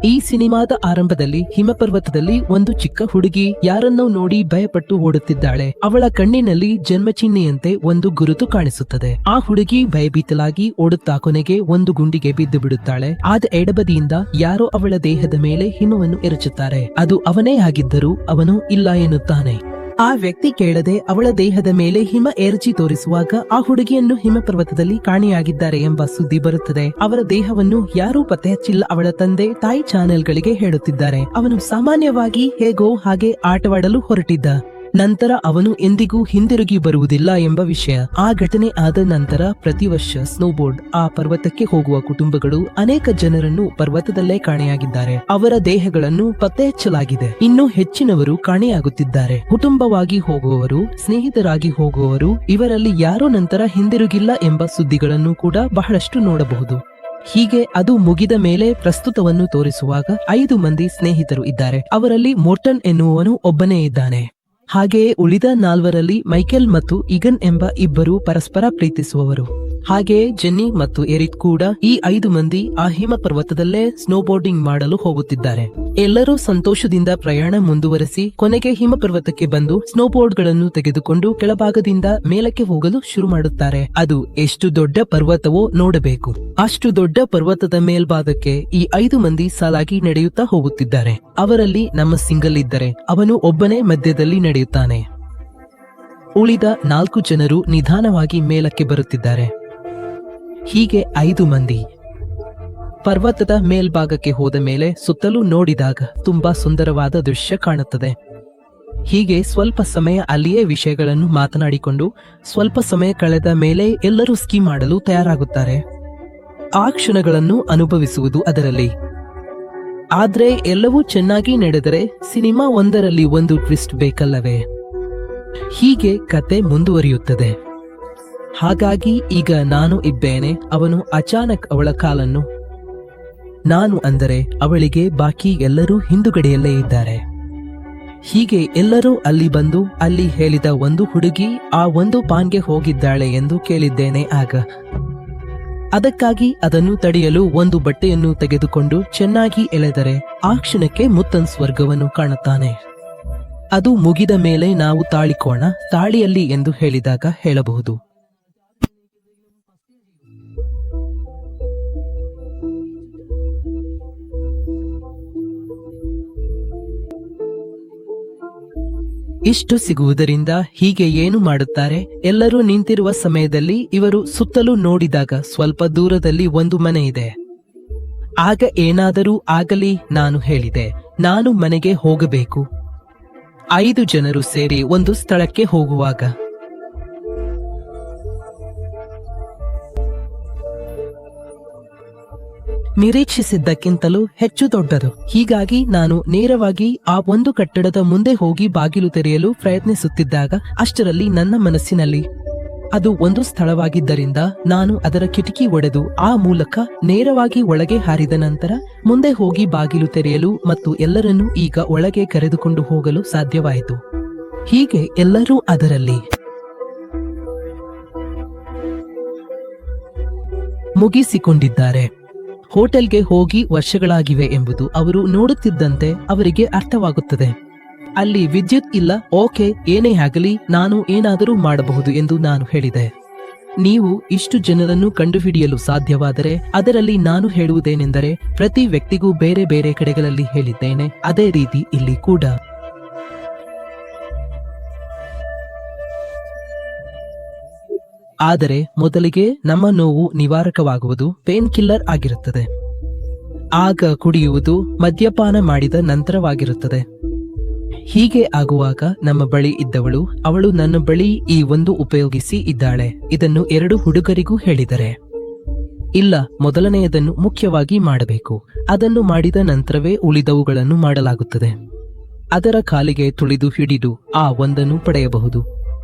ಈ ಸಿನಿಮಾದ ಆರಂಭದಲ್ಲಿ ಹಿಮಪರ್ವತದಲ್ಲಿ ಒಂದು ಚಿಕ್ಕ ಹುಡುಗಿ ಯಾರನ್ನೋ ನೋಡಿ ಭಯಪಟ್ಟು ಓಡುತ್ತಿದ್ದಾಳೆ. ಅವಳ ಕಣ್ಣಿನಲ್ಲಿ ಜನ್ಮಚಿಹ್ನೆಯಂತೆ ಒಂದು ಗುರುತು ಕಾಣಿಸುತ್ತದೆ. ಆ ಹುಡುಗಿ ಭಯಭೀತಲಾಗಿ ಓಡುತ್ತಾ ಕೊನೆಗೆ ಒಂದು ಗುಂಡಿಗೆ ಬಿದ್ದು ಬಿಡುತ್ತಾಳೆ. ಆದ ಎಡಬದಿಯಿಂದ ಯಾರೋ ಅವಳ ದೇಹದ ಮೇಲೆ ಹಿಮವನ್ನು ಎರಚುತ್ತಾರೆ. ಅದು ಅವನೇ ಆಗಿದ್ದರೂ ಅವನು ಇಲ್ಲ ಎನ್ನುತ್ತಾನೆ. ಆ ವ್ಯಕ್ತಿ ಕೇಳದೆ ಅವಳ ದೇಹದ ಮೇಲೆ ಹಿಮ ಎರಚಿ ತೋರಿಸುವಾಗ ಆ ಹುಡುಗಿಯನ್ನು ಹಿಮಪರ್ವತದಲ್ಲಿ ಕಾಣೆಯಾಗಿದ್ದಾರೆ ಎಂಬ ಸುದ್ದಿ ಬರುತ್ತದೆ. ಅವರ ದೇಹವನ್ನು ಯಾರೂ ಪತ್ತೆ ಹಚ್ಚಿಲ್ಲ. ಅವಳ ತಂದೆ ತಾಯಿ ಚಾನೆಲ್ಗಳಿಗೆ ಹೇಳುತ್ತಿದ್ದಾರೆ. ಅವನು ಸಾಮಾನ್ಯವಾಗಿ ಹೇಗೋ ಹಾಗೆ ಆಟವಾಡಲು ಹೊರಟಿದ್ದ. ನಂತರ ಅವನು ಎಂದಿಗೂ ಹಿಂದಿರುಗಿ ಬರುವುದಿಲ್ಲ ಎಂಬ ವಿಷಯ. ಆ ಘಟನೆ ಆದ ನಂತರ ಪ್ರತಿ ವರ್ಷ ಸ್ನೋಬೋರ್ಡ್ ಆ ಪರ್ವತಕ್ಕೆ ಹೋಗುವ ಕುಟುಂಬಗಳು ಅನೇಕ ಜನರನ್ನು ಪರ್ವತದಲ್ಲೇ ಕಾಣೆಯಾಗಿದ್ದಾರೆ. ಅವರ ದೇಹಗಳನ್ನು ಪತ್ತೆ ಹಚ್ಚಲಾಗಿದೆ. ಇನ್ನೂ ಹೆಚ್ಚಿನವರು ಕಾಣೆಯಾಗುತ್ತಿದ್ದಾರೆ. ಕುಟುಂಬವಾಗಿ ಹೋಗುವವರು, ಸ್ನೇಹಿತರಾಗಿ ಹೋಗುವವರು, ಇವರಲ್ಲಿ ಯಾರೋ ನಂತರ ಹಿಂದಿರುಗಿಲ್ಲ ಎಂಬ ಸುದ್ದಿಗಳನ್ನು ಕೂಡ ಬಹಳಷ್ಟು ನೋಡಬಹುದು. ಹೀಗೆ ಅದು ಮುಗಿದ ಮೇಲೆ ಪ್ರಸ್ತುತವನ್ನು ತೋರಿಸುವಾಗ 5 ಮಂದಿ ಸ್ನೇಹಿತರು ಇದ್ದಾರೆ. ಅವರಲ್ಲಿ ಮೋರ್ಟನ್ ಎನ್ನುವನು ಒಬ್ಬನೇ ಇದ್ದಾನೆ. ಹಾಗೆಯೇ ಉಳಿದ 4ರಲ್ಲಿ ಮೈಕೆಲ್ ಮತ್ತು ಈಗನ್ ಎಂಬ ಇಬ್ಬರು ಪರಸ್ಪರ ಪ್ರೀತಿಸುವವರು. ಹಾಗೆಯೇ ಜೆನ್ನಿ ಮತ್ತು ಎರಿಕ್ ಕೂಡ ಈ 5 ಮಂದಿ ಆ ಹಿಮ ಪರ್ವತದಲ್ಲೇ ಸ್ನೋಬೋರ್ಡಿಂಗ್ ಮಾಡಲು ಹೋಗುತ್ತಿದ್ದಾರೆ. ಎಲ್ಲರೂ ಸಂತೋಷದಿಂದ ಪ್ರಯಾಣ ಮುಂದುವರೆಸಿ ಕೊನೆಗೆ ಹಿಮ ಪರ್ವತಕ್ಕೆ ಬಂದು ಸ್ನೋಬೋರ್ಡ್ ಗಳನ್ನು ತೆಗೆದುಕೊಂಡು ಕೆಳಭಾಗದಿಂದ ಮೇಲಕ್ಕೆ ಹೋಗಲು ಶುರು ಮಾಡುತ್ತಾರೆ. ಅದು ಎಷ್ಟು ದೊಡ್ಡ ಪರ್ವತವೋ ನೋಡಬೇಕು. ಅಷ್ಟು ದೊಡ್ಡ ಪರ್ವತದ ಮೇಲ್ಭಾಗಕ್ಕೆ ಈ 5 ಮಂದಿ ಸಾಲಾಗಿ ನಡೆಯುತ್ತಾ ಹೋಗುತ್ತಿದ್ದಾರೆ. ಅವರಲ್ಲಿ ನಮ್ಮ ಸಿಂಗಲ್ ಇದ್ದರೆ ಅವನು ಒಬ್ಬನೇ ಮಧ್ಯದಲ್ಲಿ ನಡೆಯುತ್ತಾನೆ. ಉಳಿದ 4 ಜನರು ನಿಧಾನವಾಗಿ ಮೇಲಕ್ಕೆ ಬರುತ್ತಿದ್ದಾರೆ. ಹೀಗೆ 5 ಮಂದಿ ಪರ್ವತದ ಮೇಲ್ಭಾಗಕ್ಕೆ ಹೋದ ಮೇಲೆ ಸುತ್ತಲೂ ನೋಡಿದಾಗ ತುಂಬಾ ಸುಂದರವಾದ ದೃಶ್ಯ ಕಾಣುತ್ತದೆ. ಹೀಗೆ ಸ್ವಲ್ಪ ಸಮಯ ಅಲ್ಲಿಯೇ ವಿಷಯಗಳನ್ನು ಮಾತನಾಡಿಕೊಂಡು ಸ್ವಲ್ಪ ಸಮಯ ಕಳೆದ ಮೇಲೆ ಎಲ್ಲರೂ ಸ್ಕೀ ಮಾಡಲು ತಯಾರಾಗುತ್ತಾರೆ. ಆ ಕ್ಷಣಗಳನ್ನು ಅನುಭವಿಸುವುದು ಅದರಲ್ಲಿ. ಆದ್ರೆ ಎಲ್ಲವೂ ಚೆನ್ನಾಗಿ ನಡೆದರೆ ಸಿನಿಮಾ ಒಂದರಲ್ಲಿ ಒಂದು ಟ್ವಿಸ್ಟ್ ಬೇಕಲ್ಲವೇ? ಹೀಗೆ ಕತೆ ಮುಂದುವರಿಯುತ್ತದೆ. ಹಾಗಾಗಿ ಈಗ ನಾನು ಇದ್ದೇನೆ. ಅವನು ಅಚಾನಕ್ ಅವಳ ಕಾಲನ್ನು, ನಾನು ಅಂದರೆ ಅವಳಿಗೆ ಬಾಕಿ ಎಲ್ಲರೂ ಹಿಂದುಗಡೆಯಲ್ಲೇ ಇದ್ದಾರೆ. ಹೀಗೆ ಎಲ್ಲರೂ ಅಲ್ಲಿ ಬಂದು ಅಲ್ಲಿ ಹೇಳಿದ ಒಂದು ಹುಡುಗಿ ಆ ಒಂದು ಪಾನ್ಗೆ ಹೋಗಿದ್ದಾಳೆ ಎಂದು ಕೇಳಿದ್ದೇನೆ. ಆಗ ಅದಕ್ಕಾಗಿ ಅದನ್ನು ತಡೆಯಲು ಒಂದು ಬಟ್ಟೆಯನ್ನು ತೆಗೆದುಕೊಂಡು ಚೆನ್ನಾಗಿ ಎಳೆದರೆ ಆ ಕ್ಷಣಕ್ಕೆ ಮುತ್ತನ್ ಸ್ವರ್ಗವನ್ನು ಕಾಣುತ್ತಾನೆ. ಅದು ಮುಗಿದ ಮೇಲೆ ನಾವು ತಾಳಿಕೋಣ, ತಾಳಿಯಲ್ಲಿ ಎಂದು ಹೇಳಿದಾಗ ಹೇಳಬಹುದು. ಇಷ್ಟು ಸಿಗುವುದರಿಂದ ಹೀಗೆ ಏನು ಮಾಡುತ್ತಾರೆ? ಎಲ್ಲರೂ ನಿಂತಿರುವ ಸಮಯದಲ್ಲಿ ಇವರು ಸುತ್ತಲೂ ನೋಡಿದಾಗ ಸ್ವಲ್ಪ ದೂರದಲ್ಲಿ ಒಂದು ಮನೆ ಇದೆ. ಆಗ ಏನಾದರೂ ಆಗಲಿ, ನಾನು ಹೇಳಿದೆ ನಾನು ಮನೆಗೆ ಹೋಗಬೇಕು. 5 ಜನರು ಸೇರಿ ಒಂದು ಸ್ಥಳಕ್ಕೆ ಹೋಗುವಾಗ ನಿರೀಕ್ಷಿಸಿದ್ದಕ್ಕಿಂತಲೂ ಹೆಚ್ಚು ದೊಡ್ಡದು. ಹೀಗಾಗಿ ನಾನು ನೇರವಾಗಿ ಆ ಒಂದು ಕಟ್ಟಡದ ಮುಂದೆ ಹೋಗಿ ಬಾಗಿಲು ತೆರೆಯಲು ಪ್ರಯತ್ನಿಸುತ್ತಿದ್ದಾಗ ಅಷ್ಟರಲ್ಲಿ ನನ್ನ ಮನಸ್ಸಿನಲ್ಲಿ ಅದು ಒಂದು ಸ್ಥಳವಾಗಿದ್ದರಿಂದ ನಾನು ಅದರ ಕಿಟಕಿ ಒಡೆದು ಆ ಮೂಲಕ ನೇರವಾಗಿ ಒಳಗೆ ಹಾರಿದ ನಂತರ ಮುಂದೆ ಹೋಗಿ ಬಾಗಿಲು ತೆರೆಯಲು ಮತ್ತು ಎಲ್ಲರನ್ನೂ ಈಗ ಒಳಗೆ ಕರೆದುಕೊಂಡು ಹೋಗಲು ಸಾಧ್ಯವಾಯಿತು. ಹೀಗೆ ಎಲ್ಲರೂ ಅದರಲ್ಲಿ ಮುಗಿಸಿಕೊಂಡಿದ್ದಾರೆ. ಹೋಟೆಲ್ಗೆ ಹೋಗಿ ವರ್ಷಗಳಾಗಿವೆ ಎಂಬುದು ಅವರು ನೋಡುತ್ತಿದ್ದಂತೆ ಅವರಿಗೆ ಅರ್ಥವಾಗುತ್ತದೆ. ಅಲ್ಲಿ ವಿದ್ಯುತ್ ಇಲ್ಲ. ಓಕೆ, ಏನೇ ಆಗಲಿ ನಾನು ಏನಾದರೂ ಮಾಡಬಹುದು ಎಂದು ನಾನು ಹೇಳಿದೆ. ನೀವು ಇಷ್ಟು ಜನರನ್ನು ಕಂಡುಹಿಡಿಯಲು ಸಾಧ್ಯವಾದರೆ ಅದರಲ್ಲಿ ನಾನು ಹೇಳುವುದೇನೆಂದರೆ ಪ್ರತಿ ವ್ಯಕ್ತಿಗೂ ಬೇರೆ ಬೇರೆ ಕಡೆಗಳಲ್ಲಿ ಹೇಳಿದ್ದೇನೆ. ಅದೇ ರೀತಿ ಇಲ್ಲಿ ಕೂಡ. ಆದರೆ ಮೊದಲಿಗೆ ನಮ್ಮ ನೋವು ನಿವಾರಕವಾಗುವುದು ಪೇನ್ ಕಿಲ್ಲರ್ ಆಗಿರುತ್ತದೆ. ಆಗ ಕುಡಿಯುವುದು ಮದ್ಯಪಾನ ಮಾಡಿದ ನಂತರವಾಗಿರುತ್ತದೆ. ಹೀಗೆ ಆಗುವಾಗ ನಮ್ಮ ಬಳಿ ಇದ್ದವಳು, ಅವಳು ನನ್ನ ಬಳಿ ಈ ಒಂದು ಉಪಯೋಗಿಸಿ ಇದ್ದಾಳೆ. ಇದನ್ನು 2 ಹುಡುಗರಿಗೂ ಹೇಳಿದರೆ, ಇಲ್ಲ, ಮೊದಲನೆಯದನ್ನು ಮುಖ್ಯವಾಗಿ ಮಾಡಬೇಕು. ಅದನ್ನು ಮಾಡಿದ ನಂತರವೇ ಉಳಿದವುಗಳನ್ನು ಮಾಡಲಾಗುತ್ತದೆ. ಅದರ ಕಾಲಿಗೆ ತುಳಿದು ಹಿಡಿದು ಆ ಒಂದನ್ನು ಪಡೆಯಬಹುದು.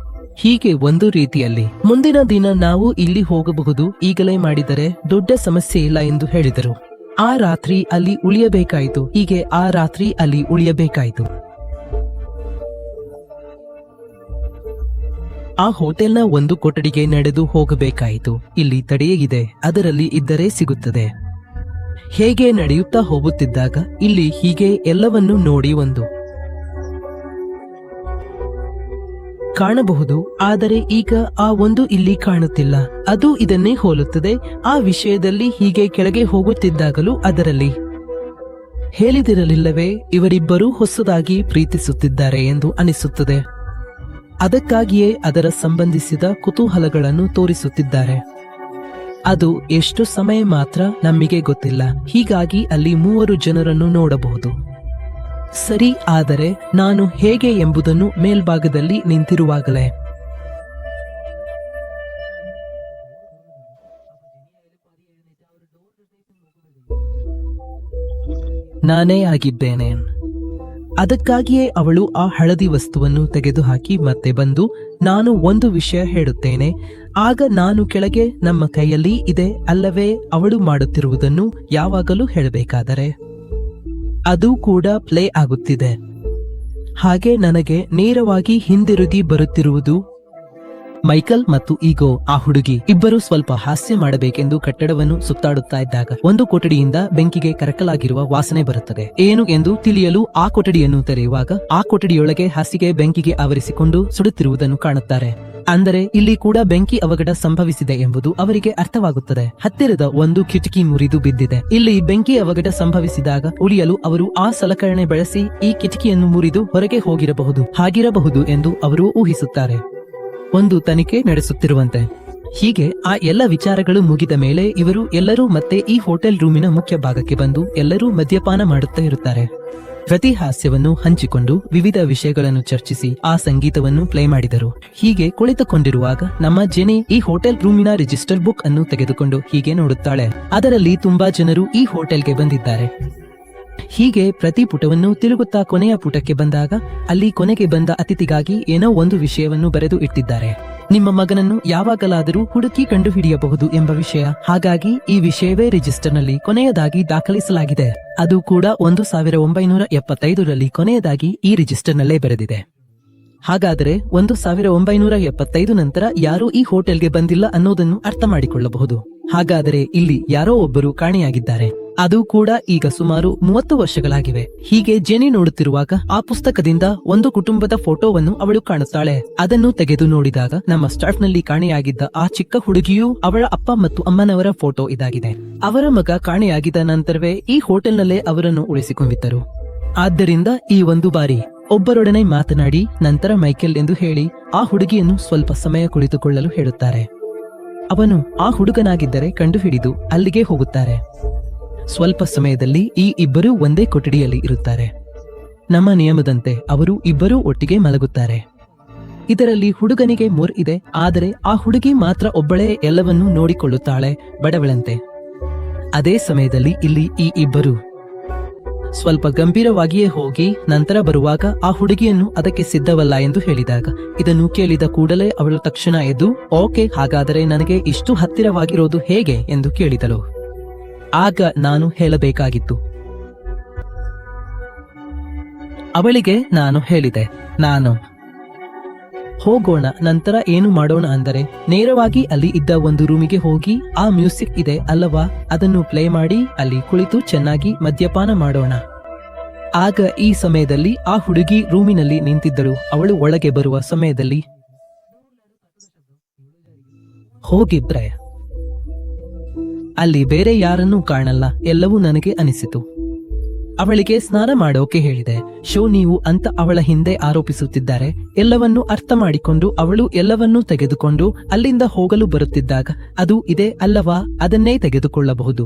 ಹೀಗೆ ಒಂದು ರೀತಿಯಲ್ಲಿ ಮುಂದಿನ ದಿನ ನಾವು ಇಲ್ಲಿ ಹೋಗಬಹುದು, ಈಗಲೇ ಮಾಡಿದರೆ ದೊಡ್ಡ ಸಮಸ್ಯೆ ಇಲ್ಲ ಎಂದು ಹೇಳಿದರು. ಆ ರಾತ್ರಿ ಅಲ್ಲಿ ಉಳಿಯಬೇಕಾಯಿತು. ಹೀಗೆ ಆ ರಾತ್ರಿ ಅಲ್ಲಿ ಉಳಿಯಬೇಕಾಯಿತು. ಆ ಹೋಟೆಲ್ನ ಒಂದು ಕೊಠಡಿಗೆ ನಡೆದು ಹೋಗಬೇಕಾಯಿತು. ಇಲ್ಲಿ ತಡೆಯೇ ಇದೆ, ಅದರಲ್ಲಿ ಇದ್ದರೆ ಸಿಗುತ್ತದೆ. ಹೇಗೆ ನಡೆಯುತ್ತಾ ಹೋಗುತ್ತಿದ್ದಾಗ ಇಲ್ಲಿ ಹೀಗೆ ಎಲ್ಲವನ್ನೂ ನೋಡಿ ಒಂದು ಕಾಣಬಹುದು. ಆದರೆ ಈಗ ಆ ಒಂದು ಇಲ್ಲಿ ಕಾಣುತ್ತಿಲ್ಲ. ಅದು ಇದನ್ನೇ ಹೋಲುತ್ತದೆ. ಆ ವಿಷಯದಲ್ಲಿ ಹೀಗೆ ಕೆಳಗೆ ಹೋಗುತ್ತಿದ್ದಾಗಲೂ ಅದರಲ್ಲಿ ಹೇಳಿದಿರಲಿಲ್ಲವೇ, ಇವರಿಬ್ಬರೂ ಹೊಸದಾಗಿ ಪ್ರೀತಿಸುತ್ತಿದ್ದಾರೆ ಎಂದು ಅನಿಸುತ್ತದೆ. ಅದಕ್ಕಾಗಿಯೇ ಅದರ ಸಂಬಂಧಿಸಿದ ಕುತೂಹಲಗಳನ್ನು ತೋರಿಸುತ್ತಿದ್ದಾರೆ. ಅದು ಎಷ್ಟು ಸಮಯ ಮಾತ್ರ ನಮಗೆ ಗೊತ್ತಿಲ್ಲ. ಹೀಗಾಗಿ ಅಲ್ಲಿ 3 ಜನರನ್ನು ನೋಡಬಹುದು. ಸರಿ, ಆದರೆ ನಾನು ಹೇಗೆ ಎಂಬುದನ್ನು ಮೇಲ್ಭಾಗದಲ್ಲಿ ನಿಂತಿರುವಾಗಲೇ ನಾನೇ ಆಗಿದ್ದೇನೆ. ಅದಕ್ಕಾಗಿಯೇ ಅವಳು ಆ ಹಳದಿ ವಸ್ತುವನ್ನು ತೆಗೆದುಹಾಕಿ ಮತ್ತೆ ಬಂದು, ನಾನು ಒಂದು ವಿಷಯ ಹೇಳುತ್ತೇನೆ. ಆಗ ನಾನು ಕೆಳಗೆ ನಮ್ಮ ಕೈಯಲ್ಲಿ ಇದೆ ಅಲ್ಲವೇ, ಅವಳು ಮಾಡುತ್ತಿರುವುದನ್ನು ಯಾವಾಗಲೂ ಹೇಳಬೇಕಾದರೆ ಅದು ಕೂಡ ಪ್ಲೇ ಆಗುತ್ತಿದೆ. ಹಾಗೆ ನನಗೆ ನೇರವಾಗಿ ಹಿಂದಿರುಗಿ ಬರುತ್ತಿರುವುದು ಮೈಕಲ್ ಮತ್ತು ಈಗೋ, ಆ ಹುಡುಗಿ. ಇಬ್ಬರು ಸ್ವಲ್ಪ ಹಾಸ್ಯ ಮಾಡಬೇಕೆಂದು ಕಟ್ಟಡವನ್ನು ಸುತ್ತಾಡುತ್ತಾ ಇದ್ದಾಗ ಒಂದು ಕೊಠಡಿಯಿಂದ ಬೆಂಕಿಗೆ ಕರಕಲಾಗಿರುವ ವಾಸನೆ ಬರುತ್ತದೆ. ಏನು ಎಂದು ತಿಳಿಯಲು ಆ ಕೊಠಡಿಯನ್ನು ತೆರೆಯುವಾಗ ಆ ಕೊಠಡಿಯೊಳಗೆ ಹಾಸಿಗೆ ಬೆಂಕಿಗೆ ಆವರಿಸಿಕೊಂಡು ಸುಡುತ್ತಿರುವುದನ್ನು ಕಾಣುತ್ತಾರೆ. ಅಂದರೆ ಇಲ್ಲಿ ಕೂಡ ಬೆಂಕಿ ಅವಘಡ ಸಂಭವಿಸಿದೆ ಎಂಬುದು ಅವರಿಗೆ ಅರ್ಥವಾಗುತ್ತದೆ. ಹತ್ತಿರದ ಒಂದು ಕಿಟಕಿ ಮುರಿದು ಬಿದ್ದಿದೆ. ಇಲ್ಲಿ ಬೆಂಕಿ ಅವಘಡ ಸಂಭವಿಸಿದಾಗ ಉಳಿಯಲು ಅವರು ಆ ಸಲಕರಣೆ ಬಳಸಿ ಈ ಕಿಟಕಿಯನ್ನು ಮುರಿದು ಹೊರಗೆ ಹಾಗಿರಬಹುದು ಎಂದು ಅವರು ಊಹಿಸುತ್ತಾರೆ. ಒಂದು ತನಿಖೆ ನಡೆಸುತ್ತಿರುವಂತೆ. ಹೀಗೆ ಆ ಎಲ್ಲ ವಿಚಾರಗಳು ಮುಗಿದ ಮೇಲೆ ಇವರು ಎಲ್ಲರೂ ಮತ್ತೆ ಈ ಹೋಟೆಲ್ ರೂಮಿನ ಮುಖ್ಯ ಭಾಗಕ್ಕೆ ಬಂದು ಎಲ್ಲರೂ ಮದ್ಯಪಾನ ಮಾಡುತ್ತಾ ಇರುತ್ತಾರೆ. ಪ್ರತಿ ಹಾಸ್ಯವನ್ನು ಹಂಚಿಕೊಂಡು ವಿವಿಧ ವಿಷಯಗಳನ್ನು ಚರ್ಚಿಸಿ ಆ ಸಂಗೀತವನ್ನು ಪ್ಲೇ ಮಾಡಿದರು. ಹೀಗೆ ಕುಳಿತುಕೊಂಡಿರುವಾಗ ನಮ್ಮ ಜೆನಿ ಈ ಹೋಟೆಲ್ ರೂಮಿನ ರಿಜಿಸ್ಟರ್ ಬುಕ್ ಅನ್ನು ತೆಗೆದುಕೊಂಡು ಹೀಗೆ ನೋಡುತ್ತಾಳೆ. ಅದರಲ್ಲಿ ತುಂಬಾ ಜನರು ಈ ಹೋಟೆಲ್ಗೆ ಬಂದಿದ್ದಾರೆ. ಹೀಗೆ ಪ್ರತಿ ಪುಟವನ್ನು ತಿರುಗುತ್ತಾ ಕೊನೆಯ ಪುಟಕ್ಕೆ ಬಂದಾಗ ಅಲ್ಲಿ ಕೊನೆಗೆ ಬಂದ ಅತಿಥಿಗಾಗಿ ಏನೋ ಒಂದು ವಿಷಯವನ್ನು ಬರೆದು ಇಟ್ಟಿದ್ದಾರೆ. ನಿಮ್ಮ ಮಗನನ್ನು ಯಾವಾಗಲಾದರೂ ಹುಡುಕಿ ಕಂಡುಹಿಡಿಯಬಹುದು ಎಂಬ ವಿಷಯ. ಹಾಗಾಗಿ ಈ ವಿಷಯವೇ ರಿಜಿಸ್ಟರ್ನಲ್ಲಿ ಕೊನೆಯದಾಗಿ ದಾಖಲಿಸಲಾಗಿದೆ. ಅದು ಕೂಡ 1975ರಲ್ಲಿ ಕೊನೆಯದಾಗಿ ಈ ರಿಜಿಸ್ಟರ್ನಲ್ಲೇ ಬರೆದಿದೆ. ಹಾಗಾದರೆ 1975 ನಂತರ ಯಾರೂ ಈ ಹೋಟೆಲ್ಗೆ ಬಂದಿಲ್ಲ ಅನ್ನೋದನ್ನು ಅರ್ಥ ಮಾಡಿಕೊಳ್ಳಬಹುದು. ಹಾಗಾದರೆ ಇಲ್ಲಿ ಯಾರೋ ಒಬ್ಬರು ಕಾಣೆಯಾಗಿದ್ದಾರೆ. ಅದು ಕೂಡ ಈಗ ಸುಮಾರು 30 ವರ್ಷಗಳಾಗಿವೆ. ಹೀಗೆ ಜೆನಿ ನೋಡುತ್ತಿರುವಾಗ ಆ ಪುಸ್ತಕದಿಂದ ಒಂದು ಕುಟುಂಬದ ಫೋಟೋವನ್ನು ಅವಳು ಕಾಣುತ್ತಾಳೆ. ಅದನ್ನು ತೆಗೆದು ನೋಡಿದಾಗ ನಮ್ಮ ಸ್ಟಾಫ್ ನಲ್ಲಿ ಕಾಣೆಯಾಗಿದ್ದ ಆ ಚಿಕ್ಕ ಹುಡುಗಿಯೂ ಅವಳ ಅಪ್ಪ ಮತ್ತು ಅಮ್ಮನವರ ಫೋಟೋ ಇದಾಗಿದೆ. ಅವರ ಮಗ ಕಾಣೆಯಾಗಿದ್ದ ನಂತರವೇ ಈ ಹೋಟೆಲ್ನಲ್ಲೇ ಅವರನ್ನು ಉಳಿಸಿಕೊಂಡಿದ್ದರು. ಆದ್ದರಿಂದ ಈ ಒಂದು ಬಾರಿ ಒಬ್ಬರೊಡನೆ ಮಾತನಾಡಿ ನಂತರ ಮೈಕೆಲ್ ಎಂದು ಹೇಳಿ ಆ ಹುಡುಗಿಯನ್ನು ಸ್ವಲ್ಪ ಸಮಯ ಕುಳಿತುಕೊಳ್ಳಲು ಹೇಳುತ್ತಾರೆ. ಅವನು ಆ ಹುಡುಗನಾಗಿದ್ದರೆ ಕಂಡುಹಿಡಿದು ಅಲ್ಲಿಗೆ ಹೋಗುತ್ತಾರೆ. ಸ್ವಲ್ಪ ಸಮಯದಲ್ಲಿ ಈ ಇಬ್ಬರೂ ಒಂದೇ ಕೊಠಡಿಯಲ್ಲಿ ಇರುತ್ತಾರೆ. ನಮ್ಮ ನಿಯಮದಂತೆ ಅವರು ಇಬ್ಬರೂ ಒಟ್ಟಿಗೆ ಮಲಗುತ್ತಾರೆ. ಇದರಲ್ಲಿ ಹುಡುಗನಿಗೆ ಮೂರ್ ಇದೆ, ಆದರೆ ಆ ಹುಡುಗಿ ಮಾತ್ರ ಒಬ್ಬಳೇ ಎಲ್ಲವನ್ನೂ ನೋಡಿಕೊಳ್ಳುತ್ತಾಳೆ, ಬಡವಳಂತೆ. ಅದೇ ಸಮಯದಲ್ಲಿ ಇಲ್ಲಿ ಈ ಇಬ್ಬರು ಸ್ವಲ್ಪ ಗಂಭೀರವಾಗಿಯೇ ಹೋಗಿ ನಂತರ ಬರುವಾಗ ಆ ಹುಡುಗಿಯನ್ನು ಅದಕ್ಕೆ ಸಿದ್ಧವಲ್ಲ ಎಂದು ಹೇಳಿದಾಗ ಇದನ್ನು ಕೇಳಿದ ಕೂಡಲೇ ಅವಳು ತಕ್ಷಣ ಎದ್ದು, ಓಕೆ, ಹಾಗಾದರೆ ನನಗೆ ಇಷ್ಟು ಹತ್ತಿರವಾಗಿರೋದು ಹೇಗೆ ಎಂದು ಕೇಳಿದಳು. ಆಗ ನಾನು ಹೇಳಬೇಕಾಗಿತ್ತು. ಅವಳಿಗೆ ನಾನು ಹೇಳಿದೆ, ನಾನು ಹೋಗೋಣ, ನಂತರ ಏನು ಮಾಡೋಣ ಅಂದರೆ ನೇರವಾಗಿ ಅಲ್ಲಿ ಇದ್ದ ಒಂದು ರೂಮಿಗೆ ಹೋಗಿ ಆ ಮ್ಯೂಸಿಕ್ ಇದೆ ಅಲ್ಲವಾ, ಅದನ್ನು ಪ್ಲೇ ಮಾಡಿ ಅಲ್ಲಿ ಕುಳಿತು ಚೆನ್ನಾಗಿ ಮದ್ಯಪಾನ ಮಾಡೋಣ. ಆಗ ಈ ಸಮಯದಲ್ಲಿ ಆ ಹುಡುಗಿ ರೂಮಿನಲ್ಲಿ ನಿಂತಿದ್ದಳು. ಅವಳು ಒಳಗೆ ಬರುವ ಸಮಯದಲ್ಲಿ ಹೋಗಿದ್ರೆ ಅಲ್ಲಿ ಬೇರೆ ಯಾರನ್ನೂ ಕಾಣಲ್ಲ, ಎಲ್ಲವೂ ನನಗೆ ಅನಿಸಿತು. ಅವಳಿಗೆ ಸ್ನಾನ ಮಾಡೋಕೆ ಹೇಳಿದೆ. ನೀವು ಅಂತ ಅವಳ ಹಿಂದೆ ಆರೋಪಿಸುತ್ತಿದ್ದಾರೆ. ಎಲ್ಲವನ್ನೂ ಅರ್ಥ ಮಾಡಿಕೊಂಡು ಅವಳು ಎಲ್ಲವನ್ನೂ ತೆಗೆದುಕೊಂಡು ಅಲ್ಲಿಂದ ಹೋಗಲು ಬರುತ್ತಿದ್ದಾಗ ಅದು ಇದೆ ಅಲ್ಲವಾ, ಅದನ್ನೇ ತೆಗೆದುಕೊಳ್ಳಬಹುದು.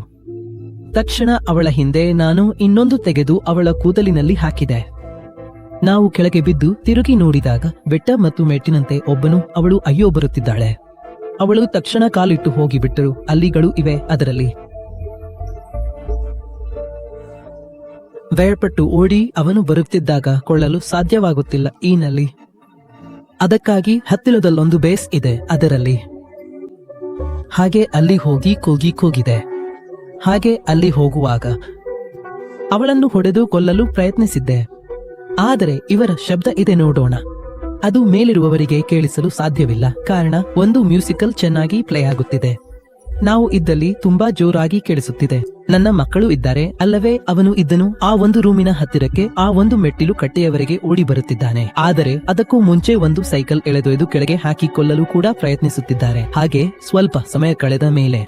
ತಕ್ಷಣ ಅವಳ ಹಿಂದೆ ನಾನು ಇನ್ನೊಂದು ತೆಗೆದು ಅವಳ ಕೂದಲಿನಲ್ಲಿ ಹಾಕಿದೆ. ನಾವು ಕೆಳಗೆ ಬಿದ್ದು ತಿರುಗಿ ನೋಡಿದಾಗ ಬೆಟ್ಟ ಮತ್ತು ಮೆಟ್ಟಿನಂತೆ ಒಬ್ಬನು ಅವಳು ಅಯ್ಯೋ ಬರುತ್ತಿದ್ದಾಳೆ. ಅವಳು ತಕ್ಷಣ ಕಾಲಿಟ್ಟು ಹೋಗಿಬಿಟ್ಟರು. ಅಲ್ಲಿಗಳು ಇವೆ, ಅದರಲ್ಲಿ ಭಯಪಟ್ಟು ಓಡಿ ಅವನು ಬರುತ್ತಿದ್ದಾಗ ಕೊಳ್ಳಲು ಸಾಧ್ಯವಾಗುತ್ತಿಲ್ಲ ಈ ನಲ್ಲಿ. ಅದಕ್ಕಾಗಿ ಹತ್ತಿರದಲ್ಲೊಂದು ಬೇಸ್ ಇದೆ, ಅದರಲ್ಲಿ ಹಾಗೆ ಅಲ್ಲಿ ಹೋಗಿ ಕೂಗಿದೆ. ಹಾಗೆ ಅಲ್ಲಿ ಹೋಗುವಾಗ ಅವಳನ್ನು ಹೊಡೆದು ಕೊಲ್ಲಲು ಪ್ರಯತ್ನಿಸಿದ್ದೆ. ಆದರೆ ಇವರ ಶಬ್ದ ಇದೆ ನೋಡೋಣ. ಅದು ಮೇಲಿರುವವರಿಗೆ ಕೇಳಿಸಲು ಸಾಧ್ಯವಿಲ್ಲ, ಕಾರಣ ಒಂದು ಮ್ಯೂಸಿಕಲ್ ಚೆನ್ನಾಗಿ ಪ್ಲೇ ಆಗುತ್ತಿದೆ. ನಾವು ಇದ್ದಲ್ಲಿ ತುಂಬಾ ಜೋರಾಗಿ ಕೇಳಿಸುತ್ತಿದೆ. ನನ್ನ ಮಕ್ಕಳು ಇದ್ದಾರೆ ಅಲ್ಲವೇ? ಅವನು ಇದ್ದನು ಆ ಒಂದು ರೂಮಿನ ಹತ್ತಿರಕ್ಕೆ ಆ ಒಂದು ಮೆಟ್ಟಿಲು ಕಟ್ಟೆಯವರೆಗೆ ಓಡಿ ಬರುತ್ತಿದ್ದಾನೆ. ಆದರೆ ಅದಕ್ಕೂ ಮುಂಚೆ ಒಂದು ಸೈಕಲ್ ಎಳೆದೊಯ್ದು ಕೆಳಗೆ ಹಾಕಿಕೊಳ್ಳಲು ಕೂಡ ಪ್ರಯತ್ನಿಸುತ್ತಿದ್ದಾರೆ. ಹಾಗೆ ಸ್ವಲ್ಪ ಸಮಯ ಕಳೆದ ಮೇಲೆ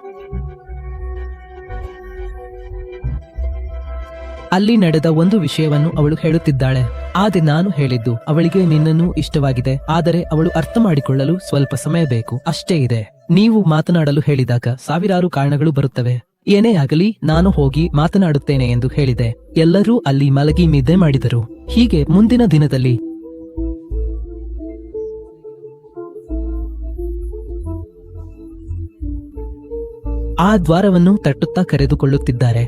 ಅಲ್ಲಿ ನಡೆದ ಒಂದು ವಿಷಯವನ್ನು ಅವಳು ಹೇಳುತ್ತಿದ್ದಾಳೆ. ಆದ್ರೆ ನಾನು ಹೇಳಿದ್ದು ಅವಳಿಗೆ ನಿನ್ನನ್ನು ಇಷ್ಟವಾಗಿದೆ, ಆದರೆ ಅವಳು ಅರ್ಥ ಮಾಡಿಕೊಳ್ಳಲು ಸ್ವಲ್ಪ ಸಮಯ ಬೇಕು ಅಷ್ಟೇ ಇದೆ. ನೀವು ಮಾತನಾಡಲು ಹೇಳಿದಾಗ ಸಾವಿರಾರು ಕಾರಣಗಳು ಬರುತ್ತವೆ. ಏನೇ ಆಗಲಿ ನಾನು ಹೋಗಿ ಮಾತನಾಡುತ್ತೇನೆ ಎಂದು ಹೇಳಿದೆ. ಎಲ್ಲರೂ ಅಲ್ಲಿ ಮಲಗಿ ನಿದ್ದೆ ಮಾಡಿದರು. ಹೀಗೆ ಮುಂದಿನ ದಿನದಲ್ಲಿ ಆ ದ್ವಾರವನ್ನು ತಟ್ಟುತ್ತಾ ಕರೆದುಕೊಳ್ಳುತ್ತಿದ್ದಾರೆ.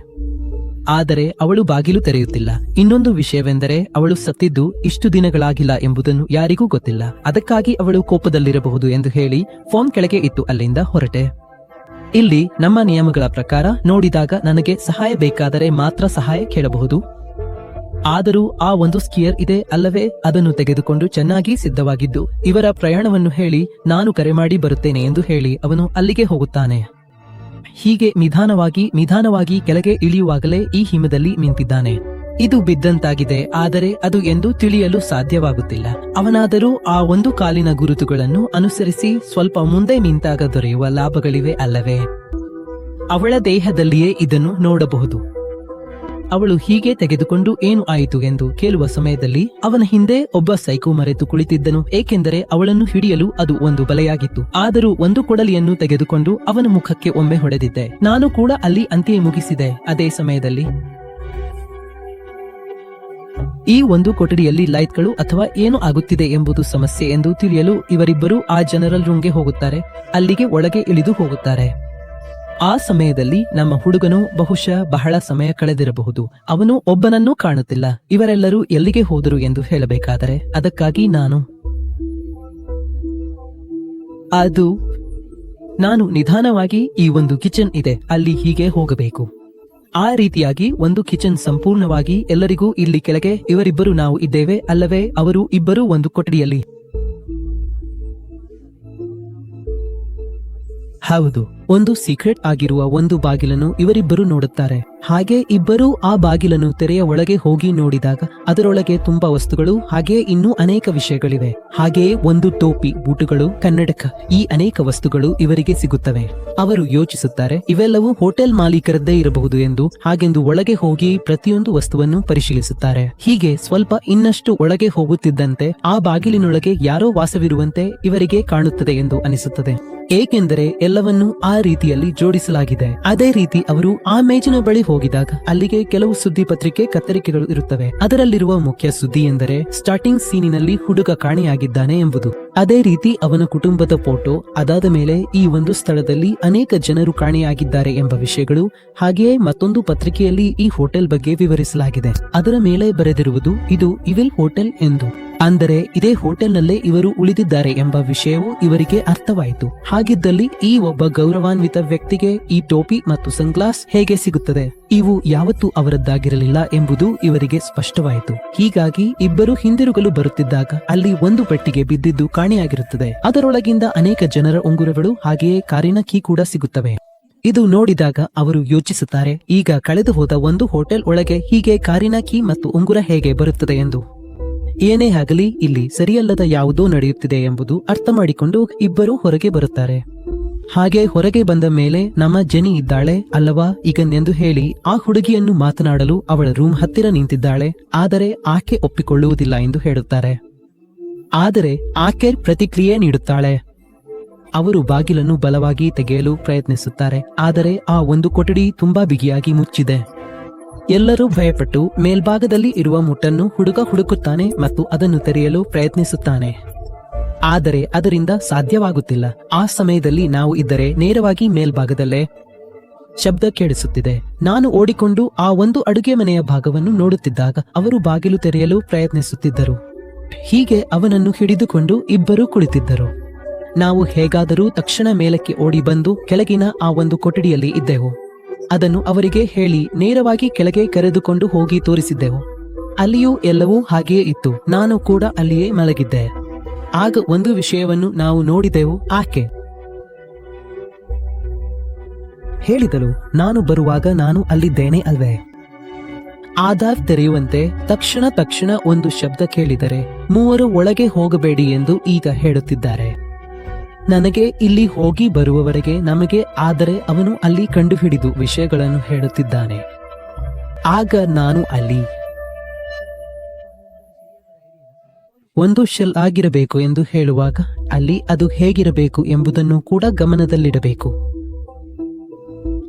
ಆದರೆ ಅವಳು ಬಾಗಿಲು ತೆರೆಯುತ್ತಿಲ್ಲ. ಇನ್ನೊಂದು ವಿಷಯವೆಂದರೆ ಅವಳು ಸತ್ತಿದ್ದು ಇಷ್ಟು ದಿನಗಳಾಗಿಲ್ಲ ಎಂಬುದನ್ನು ಯಾರಿಗೂ ಗೊತ್ತಿಲ್ಲ. ಅದಕ್ಕಾಗಿ ಅವಳು ಕೋಪದಲ್ಲಿರಬಹುದು ಎಂದು ಹೇಳಿ ಫೋನ್ ಕೆಳಗೆ ಇಟ್ಟು ಅಲ್ಲಿಂದ ಹೊರಟೆ. ಇಲ್ಲಿ ನಮ್ಮ ನಿಯಮಗಳ ಪ್ರಕಾರ ನೋಡಿದಾಗ ನನಗೆ ಸಹಾಯ ಬೇಕಾದರೆ ಮಾತ್ರ ಸಹಾಯ ಕೇಳಬಹುದು. ಆದರೂ ಆ ಒಂದು ಸ್ಕಿಯರ್ ಇದೆ ಅಲ್ಲವೇ? ಅದನ್ನು ತೆಗೆದುಕೊಂಡು ಚೆನ್ನಾಗಿ ಸಿದ್ಧವಾಗಿದ್ದು ಇವರ ಪ್ರಯಾಣವನ್ನು ಹೇಳಿ ನಾನು ಕರೆ ಮಾಡಿ ಬರುತ್ತೇನೆ ಎಂದು ಹೇಳಿ ಅವನು ಅಲ್ಲಿಗೆ ಹೋಗುತ್ತಾನೆ. ಹೀಗೆ ನಿಧಾನವಾಗಿ ಕೆಳಗೆ ಇಳಿಯುವಾಗಲೇ ಈ ಹಿಮದಲ್ಲಿ ನಿಂತಿದ್ದಾನೆ. ಇದು ಬಿದ್ದಂತಾಗಿದೆ, ಆದರೆ ಅದು ಎಂದು ತಿಳಿಯಲು ಸಾಧ್ಯವಾಗುತ್ತಿಲ್ಲ. ಅವನಾದರೂ ಆ ಒಂದು ಕಾಲಿನ ಗುರುತುಗಳನ್ನು ಅನುಸರಿಸಿ ಸ್ವಲ್ಪ ಮುಂದೆ ನಿಂತಾಗ ದೊರೆಯುವ ಲಾಭಗಳಿವೆ ಅಲ್ಲವೇ? ಅವಳ ದೇಹದಲ್ಲಿಯೇ ಇದನ್ನು ನೋಡಬಹುದು. ಅವಳು ಹೀಗೆ ತೆಗೆದುಕೊಂಡು ಏನು ಆಯಿತು ಎಂದು ಕೇಳುವ ಸಮಯದಲ್ಲಿ ಅವನ ಹಿಂದೆ ಒಬ್ಬ ಸೈಕೋ ಮರೆತು ಕುಳಿತಿದ್ದನು. ಏಕೆಂದರೆ ಅವಳನ್ನು ಹಿಡಿಯಲು ಅದು ಒಂದು ಬಲೆಯಾಗಿತ್ತು. ಆದರೂ ಒಂದು ಕೊಡಲಿಯನ್ನು ತೆಗೆದುಕೊಂಡು ಅವನ ಮುಖಕ್ಕೆ ಒಮ್ಮೆ ಹೊಡೆದಿದ್ದೆ. ನಾನು ಕೂಡ ಅಲ್ಲಿ ಅಂತ್ಯ ಮುಗಿಸಿದೆ. ಅದೇ ಸಮಯದಲ್ಲಿ ಈ ಒಂದು ಕೊಠಡಿಯಲ್ಲಿ ಲೈಟ್ಗಳು ಅಥವಾ ಏನು ಆಗುತ್ತಿದೆ ಎಂಬುದು ಸಮಸ್ಯೆ ಎಂದು ತಿಳಿಯಲು ಇವರಿಬ್ಬರು ಆ ಜನರಲ್ ರೂಮ್ಗೆ ಹೋಗುತ್ತಾರೆ. ಅಲ್ಲಿಗೆ ಒಳಗೆ ಇಳಿದು ಹೋಗುತ್ತಾರೆ. ಆ ಸಮಯದಲ್ಲಿ ನಮ್ಮ ಹುಡುಗನು ಬಹುಶಃ ಬಹಳ ಸಮಯ ಕಳೆದಿರಬಹುದು. ಅವನು ಒಬ್ಬನನ್ನೂ ಕಾಣುತ್ತಿಲ್ಲ. ಇವರೆಲ್ಲರೂ ಎಲ್ಲಿಗೆ ಹೋದರು ಎಂದು ಹೇಳಬೇಕಾದರೆ ಅದಕ್ಕಾಗಿ ನಾನು ನಿಧಾನವಾಗಿ ಈ ಒಂದು ಕಿಚನ್ ಇದೆ ಅಲ್ಲಿ ಹೀಗೆ ಹೋಗಬೇಕು. ಆ ರೀತಿಯಾಗಿ ಒಂದು ಕಿಚನ್ ಸಂಪೂರ್ಣವಾಗಿ ಎಲ್ಲರಿಗೂ ಇಲ್ಲಿ ಕೆಳಗೆ ಇವರಿಬ್ಬರು ನಾವು ಇದ್ದೇವೆ ಅಲ್ಲವೇ? ಅವರು ಇಬ್ಬರು ಒಂದು ಕೊಠಡಿಯಲ್ಲಿ. ಹೌದು, ಒಂದು ಸೀಕ್ರೆಟ್ ಆಗಿರುವ ಒಂದು ಬಾಗಿಲನ್ನು ಇವರಿಬ್ಬರು ನೋಡುತ್ತಾರೆ. ಹಾಗೆ ಇಬ್ಬರು ಆ ಬಾಗಿಲನ್ನು ತೆರೆಯ ಒಳಗೆ ಹೋಗಿ ನೋಡಿದಾಗ ಅದರೊಳಗೆ ತುಂಬಾ ವಸ್ತುಗಳು ಹಾಗೆ ಇನ್ನೂ ಅನೇಕ ವಿಷಯಗಳಿವೆ. ಹಾಗೆಯೇ ಒಂದು ಟೋಪಿ, ಬೂಟುಗಳು, ಕನ್ನಡಕ, ಈ ಅನೇಕ ವಸ್ತುಗಳು ಇವರಿಗೆ ಸಿಗುತ್ತವೆ. ಅವರು ಯೋಚಿಸುತ್ತಾರೆ ಇವೆಲ್ಲವೂ ಹೋಟೆಲ್ ಮಾಲೀಕರದ್ದೇ ಇರಬಹುದು ಎಂದು. ಹಾಗೆಂದು ಒಳಗೆ ಹೋಗಿ ಪ್ರತಿಯೊಂದು ವಸ್ತುವನ್ನು ಪರಿಶೀಲಿಸುತ್ತಾರೆ. ಹೀಗೆ ಸ್ವಲ್ಪ ಇನ್ನಷ್ಟು ಒಳಗೆ ಹೋಗುತ್ತಿದ್ದಂತೆ ಆ ಬಾಗಿಲಿನೊಳಗೆ ಯಾರೋ ವಾಸವಿರುವಂತೆ ಇವರಿಗೆ ಕಾಣುತ್ತದೆ ಎಂದು ಅನಿಸುತ್ತದೆ. ಏಕೆಂದರೆ ಎಲ್ಲವನ್ನೂ ಆ ರೀತಿಯಲ್ಲಿ ಜೋಡಿಸಲಾಗಿದೆ. ಅದೇ ರೀತಿ ಅವರು ಆ ಮೇಜಿನ ಬಳಿ ಹೋಗಿದಾಗ ಅಲ್ಲಿಗೆ ಕೆಲವು ಸುದ್ದಿ ಪತ್ರಿಕೆ ಕತ್ತರಿಕೆಗಳು ಇರುತ್ತವೆ. ಅದರಲ್ಲಿರುವ ಮುಖ್ಯ ಸುದ್ದಿ ಎಂದರೆ ಸ್ಟಾರ್ಟಿಂಗ್ ಸೀನಿನಲ್ಲಿ ಹುಡುಗ ಕಾಣೆಯಾಗಿದ್ದಾನೆ ಎಂಬುದು. ಅದೇ ರೀತಿ ಅವನ ಕುಟುಂಬದ ಫೋಟೋ, ಅದಾದ ಮೇಲೆ ಈ ಒಂದು ಸ್ಥಳದಲ್ಲಿ ಅನೇಕ ಜನರು ಕಾಣೆಯಾಗಿದ್ದಾರೆ ಎಂಬ ವಿಷಯಗಳು. ಹಾಗೆಯೇ ಮತ್ತೊಂದು ಪತ್ರಿಕೆಯಲ್ಲಿ ಈ ಹೋಟೆಲ್ ಬಗ್ಗೆ ವಿವರಿಸಲಾಗಿದೆ. ಅದರ ಮೇಲೆ ಬರೆದಿರುವುದು ಇದು ಇವಿಲ್ ಹೋಟೆಲ್ ಎಂದು. ಅಂದರೆ ಇದೇ ಹೋಟೆಲ್ನಲ್ಲೇ ಇವರು ಉಳಿದಿದ್ದಾರೆ ಎಂಬ ವಿಷಯವು ಇವರಿಗೆ ಅರ್ಥವಾಯಿತು. ಹಾಗಿದ್ದಲ್ಲಿ ಈ ಒಬ್ಬ ಗೌರವಾನ್ವಿತ ವ್ಯಕ್ತಿಗೆ ಈ ಟೋಪಿ ಮತ್ತು ಸನ್ಗ್ಲಾಸ್ ಹೇಗೆ ಸಿಗುತ್ತದೆ? ಇವು ಯಾವತ್ತೂ ಅವರದ್ದಾಗಿರಲಿಲ್ಲ ಎಂಬುದು ಇವರಿಗೆ ಸ್ಪಷ್ಟವಾಯಿತು. ಹೀಗಾಗಿ ಇಬ್ಬರು ಹಿಂದಿರುಗಲು ಬರುತ್ತಿದ್ದಾಗ ಅಲ್ಲಿ ಒಂದು ಪೆಟ್ಟಿಗೆ ಬಿದ್ದಿದ್ದು ಕಾಣೆಯಾಗಿರುತ್ತದೆ. ಅದರೊಳಗಿಂದ ಅನೇಕ ಜನರ ಉಂಗುರಗಳು ಹಾಗೆಯೇ ಕಾರಿನ ಕೀ ಕೂಡ ಸಿಗುತ್ತವೆ. ಇದು ನೋಡಿದಾಗ ಅವರು ಯೋಚಿಸುತ್ತಾರೆ, ಈಗ ಕಳೆದು ಹೋದ ಒಂದು ಹೋಟೆಲ್ ಒಳಗೆ ಹೀಗೆ ಕಾರಿನ ಕೀ ಮತ್ತು ಉಂಗುರ ಹೇಗೆ ಬರುತ್ತದೆ ಎಂದು. ಏನೇ ಆಗಲಿ ಇಲ್ಲಿ ಸರಿಯಲ್ಲದ ಯಾವುದೋ ನಡೆಯುತ್ತಿದೆ ಎಂಬುದು ಅರ್ಥ ಮಾಡಿಕೊಂಡು ಇಬ್ಬರು ಹೊರಗೆ ಬರುತ್ತಾರೆ. ಹಾಗೆ ಹೊರಗೆ ಬಂದ ಮೇಲೆ ನಮ್ಮ ಜೆನಿ ಇದ್ದಾಳೆ ಅಲ್ಲವಾ ಈಗನೆಂದು ಹೇಳಿ ಆ ಹುಡುಗಿಯನ್ನು ಮಾತನಾಡಲು ಅವಳ ರೂಮ್ ಹತ್ತಿರ ನಿಂತಿದ್ದಾಳೆ. ಆದರೆ ಆಕೆ ಒಪ್ಪಿಕೊಳ್ಳುವುದಿಲ್ಲ ಎಂದು ಹೇಳುತ್ತಾರೆ. ಆದರೆ ಆಕೆ ಪ್ರತಿಕ್ರಿಯೆ ನೀಡುತ್ತಾಳೆ. ಅವರು ಬಾಗಿಲನ್ನು ಬಲವಾಗಿ ತೆಗೆಯಲು ಪ್ರಯತ್ನಿಸುತ್ತಾರೆ. ಆದರೆ ಆ ಒಂದು ಕೊಠಡಿ ತುಂಬಾ ಬಿಗಿಯಾಗಿ ಮುಚ್ಚಿದೆ. ಎಲ್ಲರೂ ಭಯಪಟ್ಟು ಮೇಲ್ಭಾಗದಲ್ಲಿ ಇರುವ ಮುಟ್ಟನ್ನು ಹುಡುಗ ಹುಡುಕುತ್ತಾನೆ ಮತ್ತು ಅದನ್ನು ತೆರೆಯಲು ಪ್ರಯತ್ನಿಸುತ್ತಾನೆ. ಆದರೆ ಅದರಿಂದ ಸಾಧ್ಯವಾಗುತ್ತಿಲ್ಲ. ಆ ಸಮಯದಲ್ಲಿ ನಾವು ಇದ್ದರೆ ನೇರವಾಗಿ ಮೇಲ್ಭಾಗದಲ್ಲೇ ಶಬ್ದ ಕೇಳಿಸುತ್ತಿದೆ. ನಾನು ಓಡಿಕೊಂಡು ಆ ಒಂದು ಅಡುಗೆ ಮನೆಯ ಭಾಗವನ್ನು ನೋಡುತ್ತಿದ್ದಾಗ ಅವರು ಬಾಗಿಲು ತೆರೆಯಲು ಪ್ರಯತ್ನಿಸುತ್ತಿದ್ದರು. ಹೀಗೆ ಅವನನ್ನು ಹಿಡಿದುಕೊಂಡು ಇಬ್ಬರೂ ಕುಳಿತಿದ್ದರು. ನಾವು ಹೇಗಾದರೂ ತಕ್ಷಣ ಮೇಲಕ್ಕೆ ಓಡಿ ಬಂದು ಕೆಳಗಿನ ಆ ಒಂದು ಕೊಠಡಿಯಲ್ಲಿ ಇದ್ದೆವು. ಅದನ್ನು ಅವರಿಗೆ ಹೇಳಿ ನೇರವಾಗಿ ಕೆಳಗೆ ಕರೆದುಕೊಂಡು ಹೋಗಿ ತೋರಿಸಿದ್ದೆವು. ಅಲ್ಲಿಯೂ ಎಲ್ಲವೂ ಹಾಗೆಯೇ ಇತ್ತು. ನಾನು ಕೂಡ ಅಲ್ಲಿಯೇ ಮಲಗಿದ್ದೆ. ಆಗ ಒಂದು ವಿಷಯವನ್ನು ನಾವು ನೋಡಿದೆವು. ಆಕೆ ಹೇಳಿದಳು, ನಾನು ಬರುವಾಗ ನಾನು ಅಲ್ಲಿದ್ದೇನೆ ಅಲ್ವೇ? ಆಧಾರ್ ತೆರೆಯುವಂತೆ ತಕ್ಷಣ ಒಂದು ಶಬ್ದ ಕೇಳಿದರೆ ಮೂವರು ಒಳಗೆ ಹೋಗಬೇಡಿ ಎಂದು ಈಗ ಹೇಳುತ್ತಿದ್ದಾರೆ. ನನಗೆ ಇಲ್ಲಿ ಹೋಗಿ ಬರುವವರೆಗೆ ನಮಗೆ, ಆದರೆ ಅವನು ಅಲ್ಲಿ ಕಂಡುಹಿಡಿದು ವಿಷಯಗಳನ್ನು ಹೇಳುತ್ತಿದ್ದಾನೆ. ಆಗ ನಾನು ಅಲ್ಲಿ ಒಂದು ಶೆಲ್ ಆಗಿರಬೇಕು ಎಂದು ಹೇಳುವಾಗ ಅಲ್ಲಿ ಅದು ಹೇಗಿರಬೇಕು ಎಂಬುದನ್ನು ಕೂಡ ಗಮನದಲ್ಲಿಡಬೇಕು.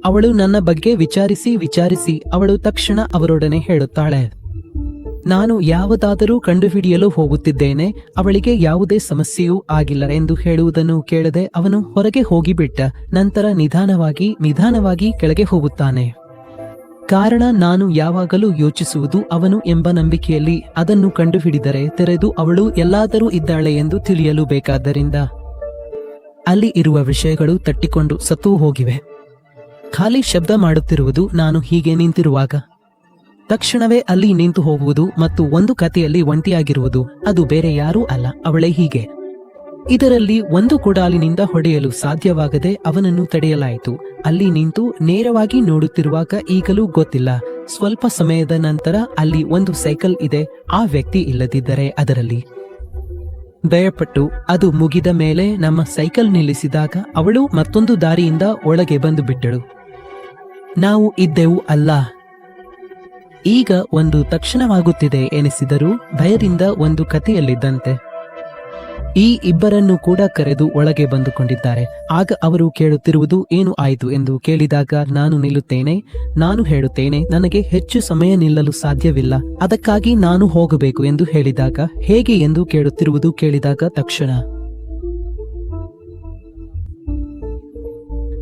ಅವಳು ನನ್ನ ಬಗ್ಗೆ ವಿಚಾರಿಸಿ ಅವಳು ತಕ್ಷಣ ಅವರೊಡನೆ ಹೇಳುತ್ತಾಳೆ, ನಾನು ಯಾವುದಾದರೂ ಕಂಡುಹಿಡಿಯಲು ಹೋಗುತ್ತಿದ್ದೇನೆ, ಅವಳಿಗೆ ಯಾವುದೇ ಸಮಸ್ಯೆಯೂ ಆಗಿಲ್ಲ ಎಂದು ಹೇಳುವುದನ್ನು ಕೇಳದೆ ಅವನು ಹೊರಗೆ ಹೋಗಿಬಿಟ್ಟ. ನಂತರ ನಿಧಾನವಾಗಿ ಕೆಳಗೆ ಹೋಗುತ್ತಾನೆ. ಕಾರಣ, ನಾನು ಯಾವಾಗಲೂ ಯೋಚಿಸುವುದು ಅವನು ಎಂಬ ನಂಬಿಕೆಯಲ್ಲಿ ಅದನ್ನು ಕಂಡುಹಿಡಿದರೆ ತೆರೆದು ಅವಳು ಎಲ್ಲಾದರೂ ಇದ್ದಾಳೆ ಎಂದು ತಿಳಿಯಲು ಬೇಕಾದ್ದರಿಂದ. ಅಲ್ಲಿ ಇರುವ ವಿಷಯಗಳು ತಟ್ಟಿಕೊಂಡು ಸತ್ತು ಹೋಗಿವೆ. ಖಾಲಿ ಶಬ್ದ ಮಾಡುತ್ತಿರುವುದು ನಾನು ಹೀಗೆ ನಿಂತಿರುವಾಗ. ತಕ್ಷಣವೇ ಅಲ್ಲಿ ನಿಂತು ಹೋಗುವುದು ಮತ್ತು ಒಂದು ಕಥೆಯಲ್ಲಿ ಒಂಟಿಯಾಗಿರುವುದು, ಅದು ಬೇರೆ ಯಾರೂ ಅಲ್ಲ, ಅವಳೇ ಹೀಗೆ. ಇದರಲ್ಲಿ ಒಂದು ಕೊಡಾಲಿನಿಂದ ಹೊಡೆಯಲು ಸಾಧ್ಯವಾಗದೆ ಅವನನ್ನು ತಡೆಯಲಾಯಿತು. ಅಲ್ಲಿ ನಿಂತು ನೇರವಾಗಿ ನೋಡುತ್ತಿರುವಾಗ ಈಗಲೂ ಗೊತ್ತಿಲ್ಲ. ಸ್ವಲ್ಪ ಸಮಯದ ನಂತರ ಅಲ್ಲಿ ಒಂದು ಸೈಕಲ್ ಇದೆ, ಆ ವ್ಯಕ್ತಿ ಇಲ್ಲದಿದ್ದರೆ ಅದರಲ್ಲಿ. ಭಯಪಟ್ಟು ಅದು ಮುಗಿದ ಮೇಲೆ ನಮ್ಮ ಸೈಕಲ್ ನಿಲ್ಲಿಸಿದಾಗ ಅವಳು ಮತ್ತೊಂದು ದಾರಿಯಿಂದ ಒಳಗೆ ಬಂದು ಬಿಟ್ಟಳು. ನಾವು ಇದ್ದೆವು ಅಲ್ಲ. ಈಗ ಒಂದು ತಕ್ಷಣವಾಗುತ್ತಿದೆ ಎನಿಸಿದರೂ ಭಯದಿಂದ ಒಂದು ಕಥೆಯಲ್ಲಿದ್ದಂತೆ. ಈ ಇಬ್ಬರನ್ನು ಕೂಡ ಕರೆದು ಒಳಗೆ ಬಂದುಕೊಂಡಿದ್ದಾರೆ. ಆಗ ಅವರು ಕೇಳುತ್ತಿರುವುದು ಏನು ಆಯಿತು ಎಂದು ಕೇಳಿದಾಗ ನಾನು ಹೇಳುತ್ತೇನೆ, ನನಗೆ ಹೆಚ್ಚು ಸಮಯ ನಿಲ್ಲಲು ಸಾಧ್ಯವಿಲ್ಲ, ಅದಕ್ಕಾಗಿ ನಾನು ಹೋಗಬೇಕು ಎಂದು ಹೇಳಿದಾಗ, ಹೇಗೆ ಎಂದು ಕೇಳುತ್ತಿರುವುದು ಕೇಳಿದಾಗ ತಕ್ಷಣ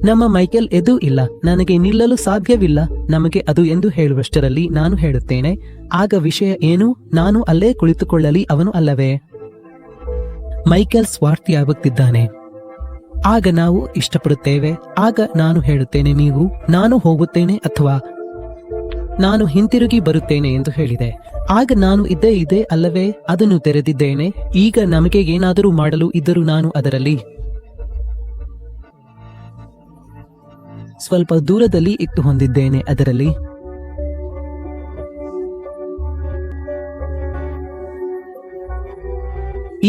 ನಮ್ಮ ಮೈಕೆಲ್ ಎದು ಇಲ್ಲ, ನನಗೆ ನಿಲ್ಲಲು ಸಾಧ್ಯವಿಲ್ಲ, ನಮಗೆ ಅದು ಎಂದು ಹೇಳುವಷ್ಟರಲ್ಲಿ ನಾನು ಹೇಳುತ್ತೇನೆ, ಆಗ ವಿಷಯ ಏನು? ನಾನು ಅಲ್ಲೇ ಕುಳಿತುಕೊಳ್ಳಲಿ, ಅವನು ಅಲ್ಲವೇ? ಮೈಕೆಲ್ ಸ್ವಾರ್ಥಿಯಾಗುತ್ತಿದ್ದಾನೆ. ಆಗ ನಾವು ಇಷ್ಟಪಡುತ್ತೇವೆ. ಆಗ ನಾನು ಹೇಳುತ್ತೇನೆ, ನಾನು ಹೋಗುತ್ತೇನೆ ಅಥವಾ ನಾನು ಹಿಂತಿರುಗಿ ಬರುತ್ತೇನೆ ಎಂದು ಹೇಳಿದೆ. ಆಗ ನಾನು ಇದ್ದೇ ಅಲ್ಲವೇ, ಅದನ್ನು ತೆರೆದಿದ್ದೇನೆ. ಈಗ ನಮಗೆ ಏನಾದರೂ ಮಾಡಲು ಇದ್ದರೂ ನಾನು ಅದರಲ್ಲಿ ಸ್ವಲ್ಪ ದೂರದಲ್ಲಿ ಇಟ್ಟು ಹೊಂದಿದ್ದೇನೆ. ಅದರಲ್ಲಿ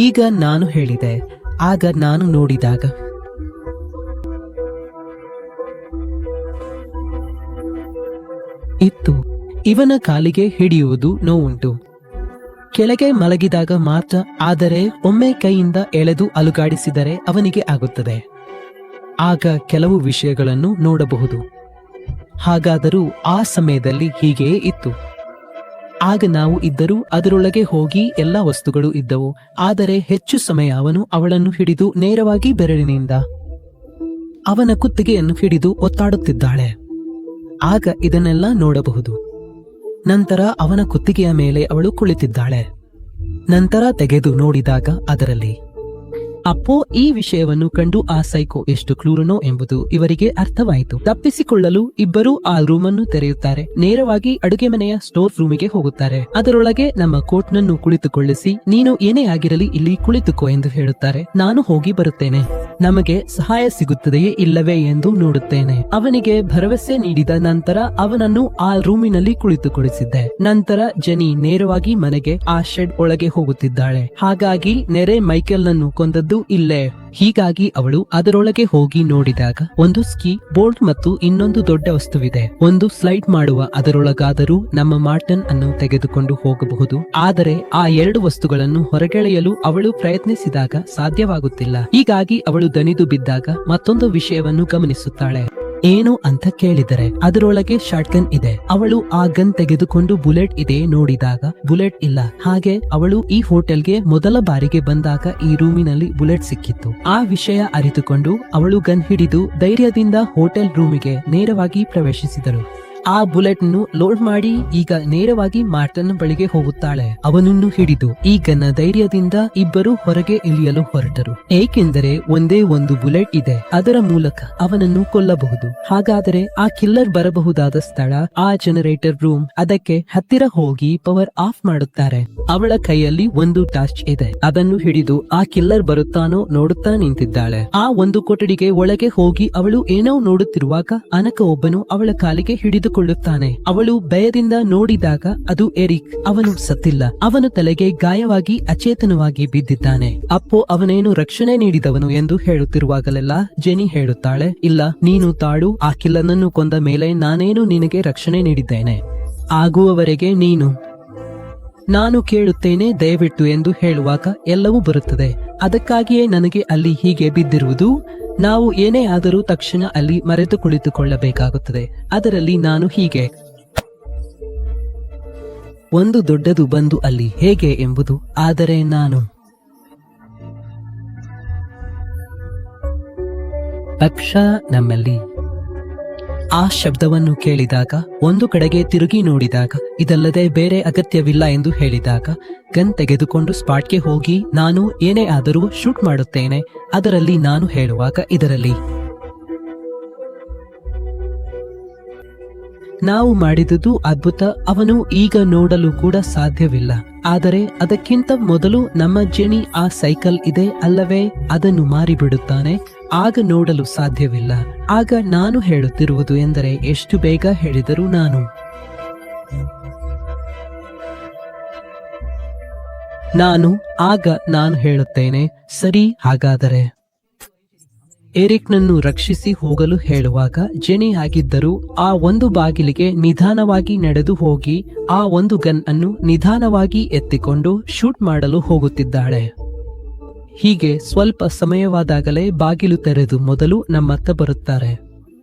ಈಗ ನಾನು ಹೇಳಿದೆ. ಆಗ ನಾನು ನೋಡಿದಾಗ ಇತ್ತು. ಇವನ ಕಾಲಿಗೆ ಹಿಡಿಯುವುದು ನೋವುಂಟು. ಕೆಳಗೆ ಮಲಗಿದಾಗ ಮಾತ್ರ, ಆದರೆ ಒಮ್ಮೆ ಕೈಯಿಂದ ಎಳೆದು ಅಲುಗಾಡಿಸಿದರೆ ಅವನಿಗೆ ಆಗುತ್ತದೆ. ಆಗ ಕೆಲವು ವಿಷಯಗಳನ್ನು ನೋಡಬಹುದು. ಹಾಗಾದರೂ ಆ ಸಮಯದಲ್ಲಿ ಹೀಗೆಯೇ ಇತ್ತು. ಆಗ ನಾವು ಇದ್ದರೂ ಅದರೊಳಗೆ ಹೋಗಿ ಎಲ್ಲ ವಸ್ತುಗಳು ಇದ್ದವು. ಆದರೆ ಹೆಚ್ಚು ಸಮಯ ಅವನು ಅವಳನ್ನು ಹಿಡಿದು ನೇರವಾಗಿ ಬೆರಳಿನಿಂದ ಅವನ ಕುತ್ತಿಗೆಯನ್ನು ಹಿಡಿದು ಒತ್ತಾಡುತ್ತಿದ್ದಾಳೆ. ಆಗ ಇದನ್ನೆಲ್ಲ ನೋಡಬಹುದು. ನಂತರ ಅವನ ಕುತ್ತಿಗೆಯ ಮೇಲೆ ಅವಳು ಕುಳಿತಿದ್ದಾಳೆ. ನಂತರ ತೆಗೆದು ನೋಡಿದಾಗ ಅದರಲ್ಲಿ ಅಪ್ಪೋ, ಈ ವಿಷಯವನ್ನು ಕಂಡು ಆ ಸೈಕೋ ಎಷ್ಟು ಕ್ರೂರನೋ ಎಂಬುದು ಇವರಿಗೆ ಅರ್ಥವಾಯಿತು. ತಪ್ಪಿಸಿಕೊಳ್ಳಲು ಇಬ್ಬರೂ ಆ ರೂಮನ್ನು ತೆರೆಯುತ್ತಾರೆ. ನೇರವಾಗಿ ಅಡುಗೆ ಮನೆಯ ಸ್ಟೋರ್ ರೂಮಿಗೆ ಹೋಗುತ್ತಾರೆ. ಅದರೊಳಗೆ ನಮ್ಮ ಕೋಟ್ನನ್ನು ಕುಳಿತುಕೊಳ್ಳಿಸಿ, ನೀನು ಏನೇ ಆಗಿರಲಿ ಇಲ್ಲಿ ಕುಳಿತುಕೋ ಎಂದು ಹೇಳುತ್ತಾರೆ. ನಾನು ಹೋಗಿ ಬರುತ್ತೇನೆ, ನಮಗೆ ಸಹಾಯ ಸಿಗುತ್ತದೆಯೇ ಇಲ್ಲವೇ ಎಂದು ನೋಡುತ್ತೇನೆ. ಅವನಿಗೆ ಭರವಸೆ ನೀಡಿದ ನಂತರ ಅವನನ್ನು ಆ ರೂಮಿನಲ್ಲಿ ಕುಳಿತುಕೊಳಿಸಿದ್ದೆ. ನಂತರ ಜೆನಿ ನೇರವಾಗಿ ಮನೆಗೆ ಆ ಶೆಡ್ ಒಳಗೆ ಹೋಗುತ್ತಿದ್ದಾಳೆ. ಹಾಗಾಗಿ ನೆರೆ ಮೈಕೆಲ್ ನನ್ನು ಕೊಂದದ್ದು ಇಲ್ಲೇ. ಹೀಗಾಗಿ ಅವಳು ಅದರೊಳಗೆ ಹೋಗಿ ನೋಡಿದಾಗ ಒಂದು ಸ್ಕೀ ಬೋರ್ಡ್ ಮತ್ತು ಇನ್ನೊಂದು ದೊಡ್ಡ ವಸ್ತುವಿದೆ. ಒಂದು ಸ್ಲೈಡ್ ಮಾಡುವ ಅದರೊಳಗಾದರೂ ನಮ್ಮ ಮಾರ್ಟನ್ ಅನ್ನು ತೆಗೆದುಕೊಂಡು ಹೋಗಬಹುದು. ಆದರೆ ಆ ಎರಡು ವಸ್ತುಗಳನ್ನು ಹೊರಗೆಳೆಯಲು ಅವಳು ಪ್ರಯತ್ನಿಸಿದಾಗ ಸಾಧ್ಯವಾಗುತ್ತಿಲ್ಲ. ಹೀಗಾಗಿ ಅವಳು ದಣಿದು ಬಿದ್ದಾಗ ಮತ್ತೊಂದು ವಿಷಯವನ್ನು ಗಮನಿಸುತ್ತಾಳೆ. ಏನು ಅಂತ ಕೇಳಿದರೆ ಅದರೊಳಗೆ ಶಾರ್ಟ್ ಗನ್ ಇದೆ. ಅವಳು ಆ ಗನ್ ತೆಗೆದುಕೊಂಡು ಬುಲೆಟ್ ಇದೆ ನೋಡಿದಾಗ ಬುಲೆಟ್ ಇಲ್ಲ. ಹಾಗೆ ಅವಳು ಈ ಹೋಟೆಲ್ಗೆ ಮೊದಲ ಬಾರಿಗೆ ಬಂದಾಗ ಈ ರೂಮಿನಲ್ಲಿ ಬುಲೆಟ್ ಸಿಕ್ಕಿತ್ತು. ಆ ವಿಷಯ ಅರಿತುಕೊಂಡು ಅವಳು ಗನ್ ಹಿಡಿದು ಧೈರ್ಯದಿಂದ ಹೋಟೆಲ್ ರೂಮಿಗೆ ನೇರವಾಗಿ ಪ್ರವೇಶಿಸಿದಳು. ಆ ಬುಲೆಟ್ ಅನ್ನು ಲೋಡ್ ಮಾಡಿ ಈಗ ನೇರವಾಗಿ ಮಾರ್ಟನ್ ಬಳಿಗೆ ಹೋಗುತ್ತಾಳೆ. ಅವನನ್ನು ಹಿಡಿದು ಈಗನ ಧೈರ್ಯದಿಂದ ಇಬ್ಬರು ಹೊರಗೆ ಇಳಿಯಲು ಹೊರಟರು. ಏಕೆಂದರೆ ಒಂದೇ ಒಂದು ಬುಲೆಟ್ ಇದೆ, ಅದರ ಮೂಲಕ ಅವನನ್ನು ಕೊಲ್ಲಬಹುದು. ಹಾಗಾದರೆ ಆ ಕಿಲ್ಲರ್ ಬರಬಹುದಾದ ಸ್ಥಳ ಆ ಜನರೇಟರ್ ರೂಮ್. ಅದಕ್ಕೆ ಹತ್ತಿರ ಹೋಗಿ ಪವರ್ ಆಫ್ ಮಾಡುತ್ತಾರೆ. ಅವಳ ಕೈಯಲ್ಲಿ ಒಂದು ಟಾರ್ಚ್ ಇದೆ. ಅದನ್ನು ಹಿಡಿದು ಆ ಕಿಲ್ಲರ್ ಬರುತ್ತಾನೋ ನೋಡುತ್ತಾ ನಿಂತಿದ್ದಾಳೆ. ಆ ಒಂದು ಕೊಠಡಿಗೆ ಒಳಗೆ ಹೋಗಿ ಅವಳು ಏನೋ ನೋಡುತ್ತಿರುವಾಗ ಅನಕ ಒಬ್ಬನು ಅವಳ ಕಾಲಿಗೆ ಹಿಡಿದುಕೊಳ್ಳುತ್ತಾನೆ. ಅವಳು ಭಯದಿಂದ ನೋಡಿದಾಗ ಅದು ಎರಿಕ್. ಅವನು ಸತ್ತಿಲ್ಲ, ಅವನ ತಲೆಗೆ ಗಾಯವಾಗಿ ಅಚೇತನವಾಗಿ ಬಿದ್ದಿದ್ದಾನೆ. ಅಪ್ಪೋ ಅವನೇನು ರಕ್ಷಣೆ ನೀಡಿದವನು ಎಂದು ಹೇಳುತ್ತಿರುವಾಗಲೆಲ್ಲ ಜೆನಿ ಹೇಳುತ್ತಾಳೆ, ಇಲ್ಲ ನೀನು ತಾಳು, ಆ ಕಿಲ್ಲರನನ್ನು ಕೊಂದ ಮೇಲೆ ನಾನೇನು ನಿನಗೆ ರಕ್ಷಣೆ ನೀಡಿದ್ದೇನೆ, ಆಗುವವರೆಗೆ ನಾನು ಕೇಳುತ್ತೇನೆ ದಯವಿಟ್ಟು ಎಂದು ಹೇಳುವಾಗ ಎಲ್ಲವೂ ಬರುತ್ತದೆ. ಅದಕ್ಕಾಗಿಯೇ ನನಗೆ ಅಲ್ಲಿ ಹೀಗೆ ಬಿದ್ದಿರುವುದು. ನಾವು ಏನೇ ಆದರೂ ತಕ್ಷಣ ಅಲ್ಲಿ ಮರೆತು ಕುಳಿತುಕೊಳ್ಳಬೇಕಾಗುತ್ತದೆ. ಅದರಲ್ಲಿ ನಾನು ಹೀಗೆ ಒಂದು ದೊಡ್ಡದು ಬಂದು ಅಲ್ಲಿ ಹೇಗೆ ಎಂಬುದು. ಆದರೆ ನಾನು ಪಕ್ಷ ನಮ್ಮಲ್ಲಿ ಆ ಶಬ್ದವನ್ನು ಕೇಳಿದಾಗ ಒಂದು ಕಡೆಗೆ ತಿರುಗಿ ನೋಡಿದಾಗ ಇದಲ್ಲದೆ ಬೇರೆ ಅಗತ್ಯವಿಲ್ಲ ಎಂದು ಹೇಳಿದಾಗ ಗನ್ ತೆಗೆದುಕೊಂಡು ಸ್ಪಾಟ್ಗೆ ಹೋಗಿ ನಾನು ಏನೇ ಆದರೂ ಶೂಟ್ ಮಾಡುತ್ತೇನೆ. ಅದರಲ್ಲಿ ನಾನು ಹೇಳುವಾಗ ಇದರಲ್ಲಿ ನಾವು ಮಾಡಿದುದು ಅದ್ಭುತ. ಅವನು ಈಗ ನೋಡಲು ಕೂಡ ಸಾಧ್ಯವಿಲ್ಲ. ಆದರೆ ಅದಕ್ಕಿಂತ ಮೊದಲು ನಮ್ಮ ಜೆನಿ ಆ ಸೈಕಲ್ ಇದೆ ಅಲ್ಲವೇ, ಅದನ್ನು ಮಾರಿಬಿಡುತ್ತಾನೆ. ಆಗ ನೋಡಲು ಸಾಧ್ಯವಿಲ್ಲ. ಆಗ ನಾನು ಹೇಳುತ್ತಿರುವುದು ಎಂದರೆ ಎಷ್ಟು ಬೇಗ ಹೇಳಿದರೂ ನಾನು ಹೇಳುತ್ತೇನೆ, ಸರಿ ಹಾಗಾದರೆ ಎರಿಕ್ನನ್ನು ರಕ್ಷಿಸಿ ಹೋಗಲು ಹೇಳುವಾಗ ಜೆನಿ ಆಗಿದ್ದರೂ ಆ ಒಂದು ಬಾಗಿಲಿಗೆ ನಿಧಾನವಾಗಿ ನಡೆದು ಹೋಗಿ ಆ ಒಂದು ಗನ್ ಅನ್ನು ನಿಧಾನವಾಗಿ ಎತ್ತಿಕೊಂಡು ಶೂಟ್ ಮಾಡಲು ಹೋಗುತ್ತಿದ್ದಾಳೆ. ಹೀಗೆ ಸ್ವಲ್ಪ ಸಮಯವಾದಾಗಲೇ ಬಾಗಿಲು ತೆರೆದು ಮೊದಲು ನಮ್ಮತ್ತ ಬರುತ್ತಾರೆ.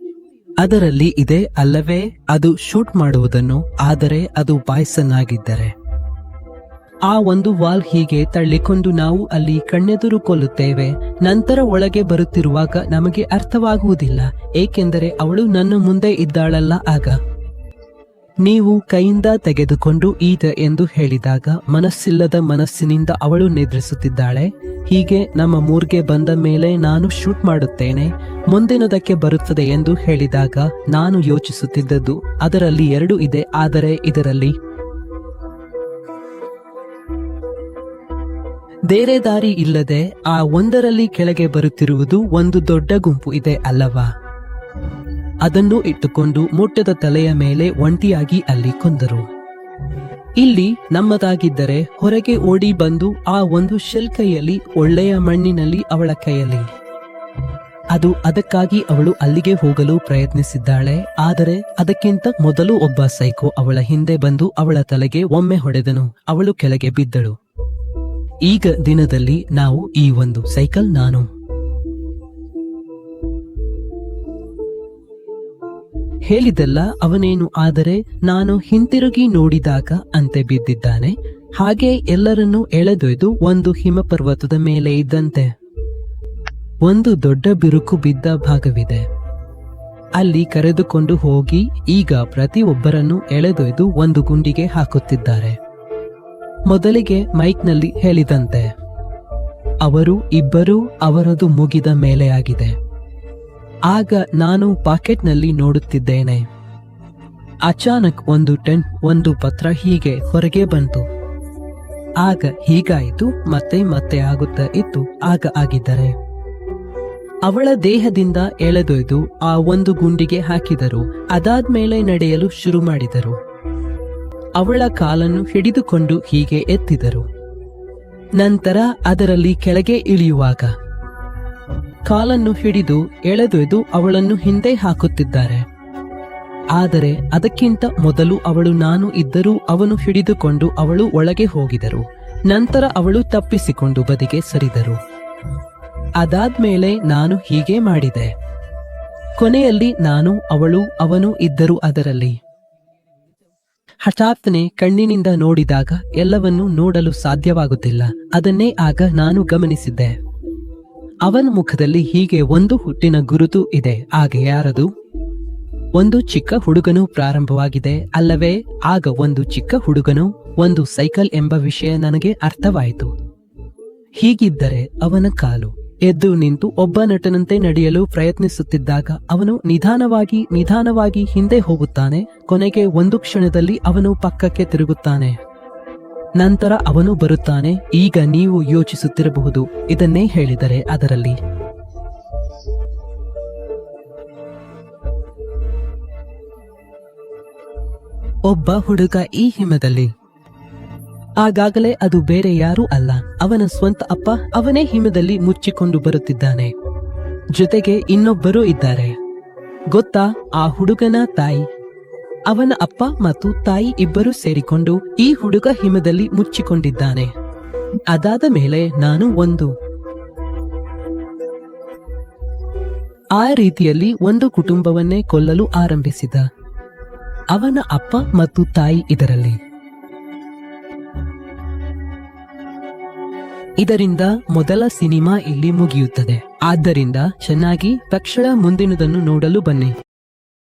ಅದರಲ್ಲಿ ಇದೆ ಅಲ್ಲವೇ ಅದು ಶೂಟ್ ಮಾಡುವುದನ್ನು. ಆದರೆ ಅದು ಬಾಯ್ಸನ್ ಆಗಿದ್ದರೆ ಆ ಒಂದು ವಾಲ್ ಹೀಗೆ ತಳ್ಳಿಕೊಂಡು ನಾವು ಅಲ್ಲಿ ಕಣ್ಣೆದುರು ಕೊಲ್ಲುತ್ತೇವೆ. ನಂತರ ಒಳಗೆ ಬರುತ್ತಿರುವಾಗ ನಮಗೆ ಅರ್ಥವಾಗುವುದಿಲ್ಲ, ಏಕೆಂದರೆ ಅವಳು ನನ್ನ ಮುಂದೆ ಇದ್ದಾಳಲ್ಲ. ಆಗ ನೀವು ಕೈಯಿಂದ ತೆಗೆದುಕೊಂಡು ಈತ ಎಂದು ಹೇಳಿದಾಗ ಮನಸ್ಸಿಲ್ಲದ ಮನಸ್ಸಿನಿಂದ ಅವಳು ನಿದ್ರಿಸುತ್ತಿದ್ದಾಳೆ. ಹೀಗೆ ನಮ್ಮ ಮೂರ್ಗೆ ಬಂದ ಮೇಲೆ ನಾನು ಶೂಟ್ ಮಾಡುತ್ತೇನೆ, ಮುಂದಿನದಕ್ಕೆ ಬರುತ್ತದೆ ಎಂದು ಹೇಳಿದಾಗ ನಾನು ಯೋಚಿಸುತ್ತಿದ್ದದ್ದು ಅದರಲ್ಲಿ 2 ಇದೆ. ಆದರೆ ಇದರಲ್ಲಿ ಬೇರೆ ದಾರಿ ಇಲ್ಲದೆ ಆ ಒಂದರಲ್ಲಿ ಕೆಳಗೆ ಬರುತ್ತಿರುವುದು ಒಂದು ದೊಡ್ಡ ಗುಂಪು ಇದೆ ಅಲ್ಲವಾ. ಅದನ್ನು ಇಟ್ಟುಕೊಂಡು ಮುಟ್ಟದ ತಲೆಯ ಮೇಲೆ ಒಂಟಿಯಾಗಿ ಅಲ್ಲಿ ಕೊಂದರು. ಇಲ್ಲಿ ನಮ್ಮದಾಗಿದ್ದರೆ ಹೊರಗೆ ಓಡಿ ಬಂದು ಆ ಒಂದು ಶೆಲ್ ಕೈಯಲ್ಲಿ ಒಳ್ಳೆಯ ಮಣ್ಣಿನಲ್ಲಿ ಅವಳ ಕೈಯಲ್ಲಿ ಅದು. ಅದಕ್ಕಾಗಿ ಅವಳು ಅಲ್ಲಿಗೆ ಹೋಗಲು ಪ್ರಯತ್ನಿಸಿದ್ದಾಳೆ. ಆದರೆ ಅದಕ್ಕಿಂತ ಮೊದಲು ಒಬ್ಬ ಸೈಕೋ ಅವಳ ಹಿಂದೆ ಬಂದು ಅವಳ ತಲೆಗೆ ಒಮ್ಮೆ ಹೊಡೆದನು. ಅವಳು ಕೆಳಗೆ ಬಿದ್ದಳು. ಈಗ ದಿನದಲ್ಲಿ ನಾವು ಈ ಒಂದು ಸೈಕಲ್ ನಾನು ಹೇಳಿದಲ್ಲ ಅವನೇನು. ಆದರೆ ನಾನು ಹಿಂತಿರುಗಿ ನೋಡಿದಾಗ ಅಂತೆ ಬಿದ್ದಿದ್ದಾನೆ. ಹಾಗೆ ಎಲ್ಲರನ್ನೂ ಎಳೆದೊಯ್ದು ಒಂದು ಹಿಮಪರ್ವತದ ಮೇಲೆ ಇದ್ದಂತೆ ಒಂದು ದೊಡ್ಡ ಬಿರುಕು ಬಿದ್ದ ಭಾಗವಿದೆ. ಅಲ್ಲಿ ಕರೆದುಕೊಂಡು ಹೋಗಿ ಈಗ ಪ್ರತಿಯೊಬ್ಬರನ್ನು ಎಳೆದೊಯ್ದು ಒಂದು ಗುಂಡಿಗೆ ಹಾಕುತ್ತಿದ್ದಾರೆ. ಮೊದಲಿಗೆ ಮೈಕ್ನಲ್ಲಿ ಹೇಳಿದಂತೆ ಅವರು ಇಬ್ಬರೂ ಅವರದು ಮುಗಿದ ಮೇಲೆ ಆಗಿದೆ. ಆಗ ನಾನು ಪಾಕೆಟ್ನಲ್ಲಿ ನೋಡುತ್ತಿದ್ದೇನೆ. ಅಚಾನಕ್ ಒಂದು ಪತ್ರ ಹೀಗೆ ಹೊರಗೆ ಬಂತು. ಆಗ ಹೀಗಾಯಿತು, ಮತ್ತೆ ಆಗುತ್ತಾ ಇತ್ತು. ಆಗ ಆಗಿದ್ದರೆ ಅವಳ ದೇಹದಿಂದ ಎಳೆದೊಯ್ದು ಆ ಒಂದು ಗುಂಡಿಗೆ ಹಾಕಿದರು. ಅದಾದ್ಮೇಲೆ ನಡೆಯಲು ಶುರು ಮಾಡಿದರು. ಅವಳ ಕಾಲನ್ನು ಹಿಡಿದುಕೊಂಡು ಹೀಗೆ ಎತ್ತಿದರು. ನಂತರ ಅದರಲ್ಲಿ ಕೆಳಗೆ ಇಳಿಯುವಾಗ ಕಾಲನ್ನು ಹಿಡಿದು ಎಳೆದೊಯ್ದು ಅವಳನ್ನು ಹಿಂದೆ ಹಾಕುತ್ತಿದ್ದಾರೆ. ಆದರೆ ಅದಕ್ಕಿಂತ ಮೊದಲು ಅವಳು ನಾನು ಇದ್ದರೂ ಅವನು ಹಿಡಿದುಕೊಂಡು ಅವಳು ಒಳಗೆ ಹೋಗಿದರು. ನಂತರ ಅವಳು ತಪ್ಪಿಸಿಕೊಂಡು ಬದಿಗೆ ಸರಿದರು. ಅದಾದ್ಮೇಲೆ ನಾನು ಹೀಗೆ ಮಾಡಿದೆ. ಕೊನೆಯಲ್ಲಿ ನಾನು ಅವಳು ಅವನು ಇದ್ದರು ಅದರಲ್ಲಿ. ಹಠಾತ್ತನೆ ಕಣ್ಣಿನಿಂದ ನೋಡಿದಾಗ ಎಲ್ಲವನ್ನೂ ನೋಡಲು ಸಾಧ್ಯವಾಗುತ್ತಿಲ್ಲ. ಅದನ್ನೇ ಆಗ ನಾನು ಗಮನಿಸಿದ್ದೆ. ಅವನ ಮುಖದಲ್ಲಿ ಹೀಗೆ ಒಂದು ಹುಟ್ಟಿನ ಗುರುತು ಇದೆ. ಆಗ ಯಾರದು? ಒಂದು ಚಿಕ್ಕ ಹುಡುಗನು ಪ್ರಾರಂಭವಾಗಿದೆ ಅಲ್ಲವೇ? ಆಗ ಒಂದು ಚಿಕ್ಕ ಹುಡುಗನು ಒಂದು ಸೈಕಲ್ ಎಂಬ ವಿಷಯ ನನಗೆ ಅರ್ಥವಾಯಿತು. ಹೀಗಿದ್ದರೆ ಅವನ ಕಾಲು ಎದ್ದು ನಿಂತು ಒಬ್ಬ ನಟನಂತೆ ನಡೆಯಲು ಪ್ರಯತ್ನಿಸುತ್ತಿದ್ದಾಗ ಅವನು ನಿಧಾನವಾಗಿ ಹಿಂದೆ ಹೋಗುತ್ತಾನೆ. ಕೊನೆಗೆ ಒಂದು ಕ್ಷಣದಲ್ಲಿ ಅವನು ಪಕ್ಕಕ್ಕೆ ತಿರುಗುತ್ತಾನೆ. ನಂತರ ಅವನು ಬರುತ್ತಾನೆ. ಈಗ ನೀವು ಯೋಚಿಸುತ್ತಿರಬಹುದು, ಇದನ್ನೇ ಹೇಳಿದರೆ ಅದರಲ್ಲಿ ಒಬ್ಬ ಹುಡುಗ ಈ ಹಿಮದಲ್ಲಿ. ಆಗಾಗಲೇ ಅದು ಬೇರೆ ಯಾರೂ ಅಲ್ಲ, ಅವನ ಸ್ವಂತ ಅಪ್ಪ. ಅವನೇ ಹಿಮದಲ್ಲಿ ಮುಚ್ಚಿಕೊಂಡು ಬರುತ್ತಿದ್ದಾನೆ. ಜೊತೆಗೆ ಇನ್ನೊಬ್ಬರು ಇದ್ದಾರೆ. ಗೊತ್ತಾ? ಆ ಹುಡುಗನ ತಾಯಿ. ಅವನ ಅಪ್ಪ ಮತ್ತು ತಾಯಿ ಇಬ್ಬರು ಸೇರಿಕೊಂಡು ಈ ಹುಡುಗ ಹಿಮದಲ್ಲಿ ಮುಚ್ಚಿಕೊಂಡಿದ್ದಾನೆ. ಅದಾದ ಮೇಲೆ ನಾನು ಆ ರೀತಿಯಲ್ಲಿ ಒಂದು ಕುಟುಂಬವನ್ನೇ ಕೊಲ್ಲಲು ಆರಂಭಿಸಿದ. ಅವನ ಅಪ್ಪ ಮತ್ತು ತಾಯಿ ಇದರಲ್ಲಿ. ಇದರಿಂದ ಮೊದಲ ಸಿನಿಮಾ ಇಲ್ಲಿ ಮುಗಿಯುತ್ತದೆ. ಆದ್ದರಿಂದ ಚೆನ್ನಾಗಿ ತಕ್ಷಣ ಮುಂದಿನದನ್ನು ನೋಡಲು ಬನ್ನಿ.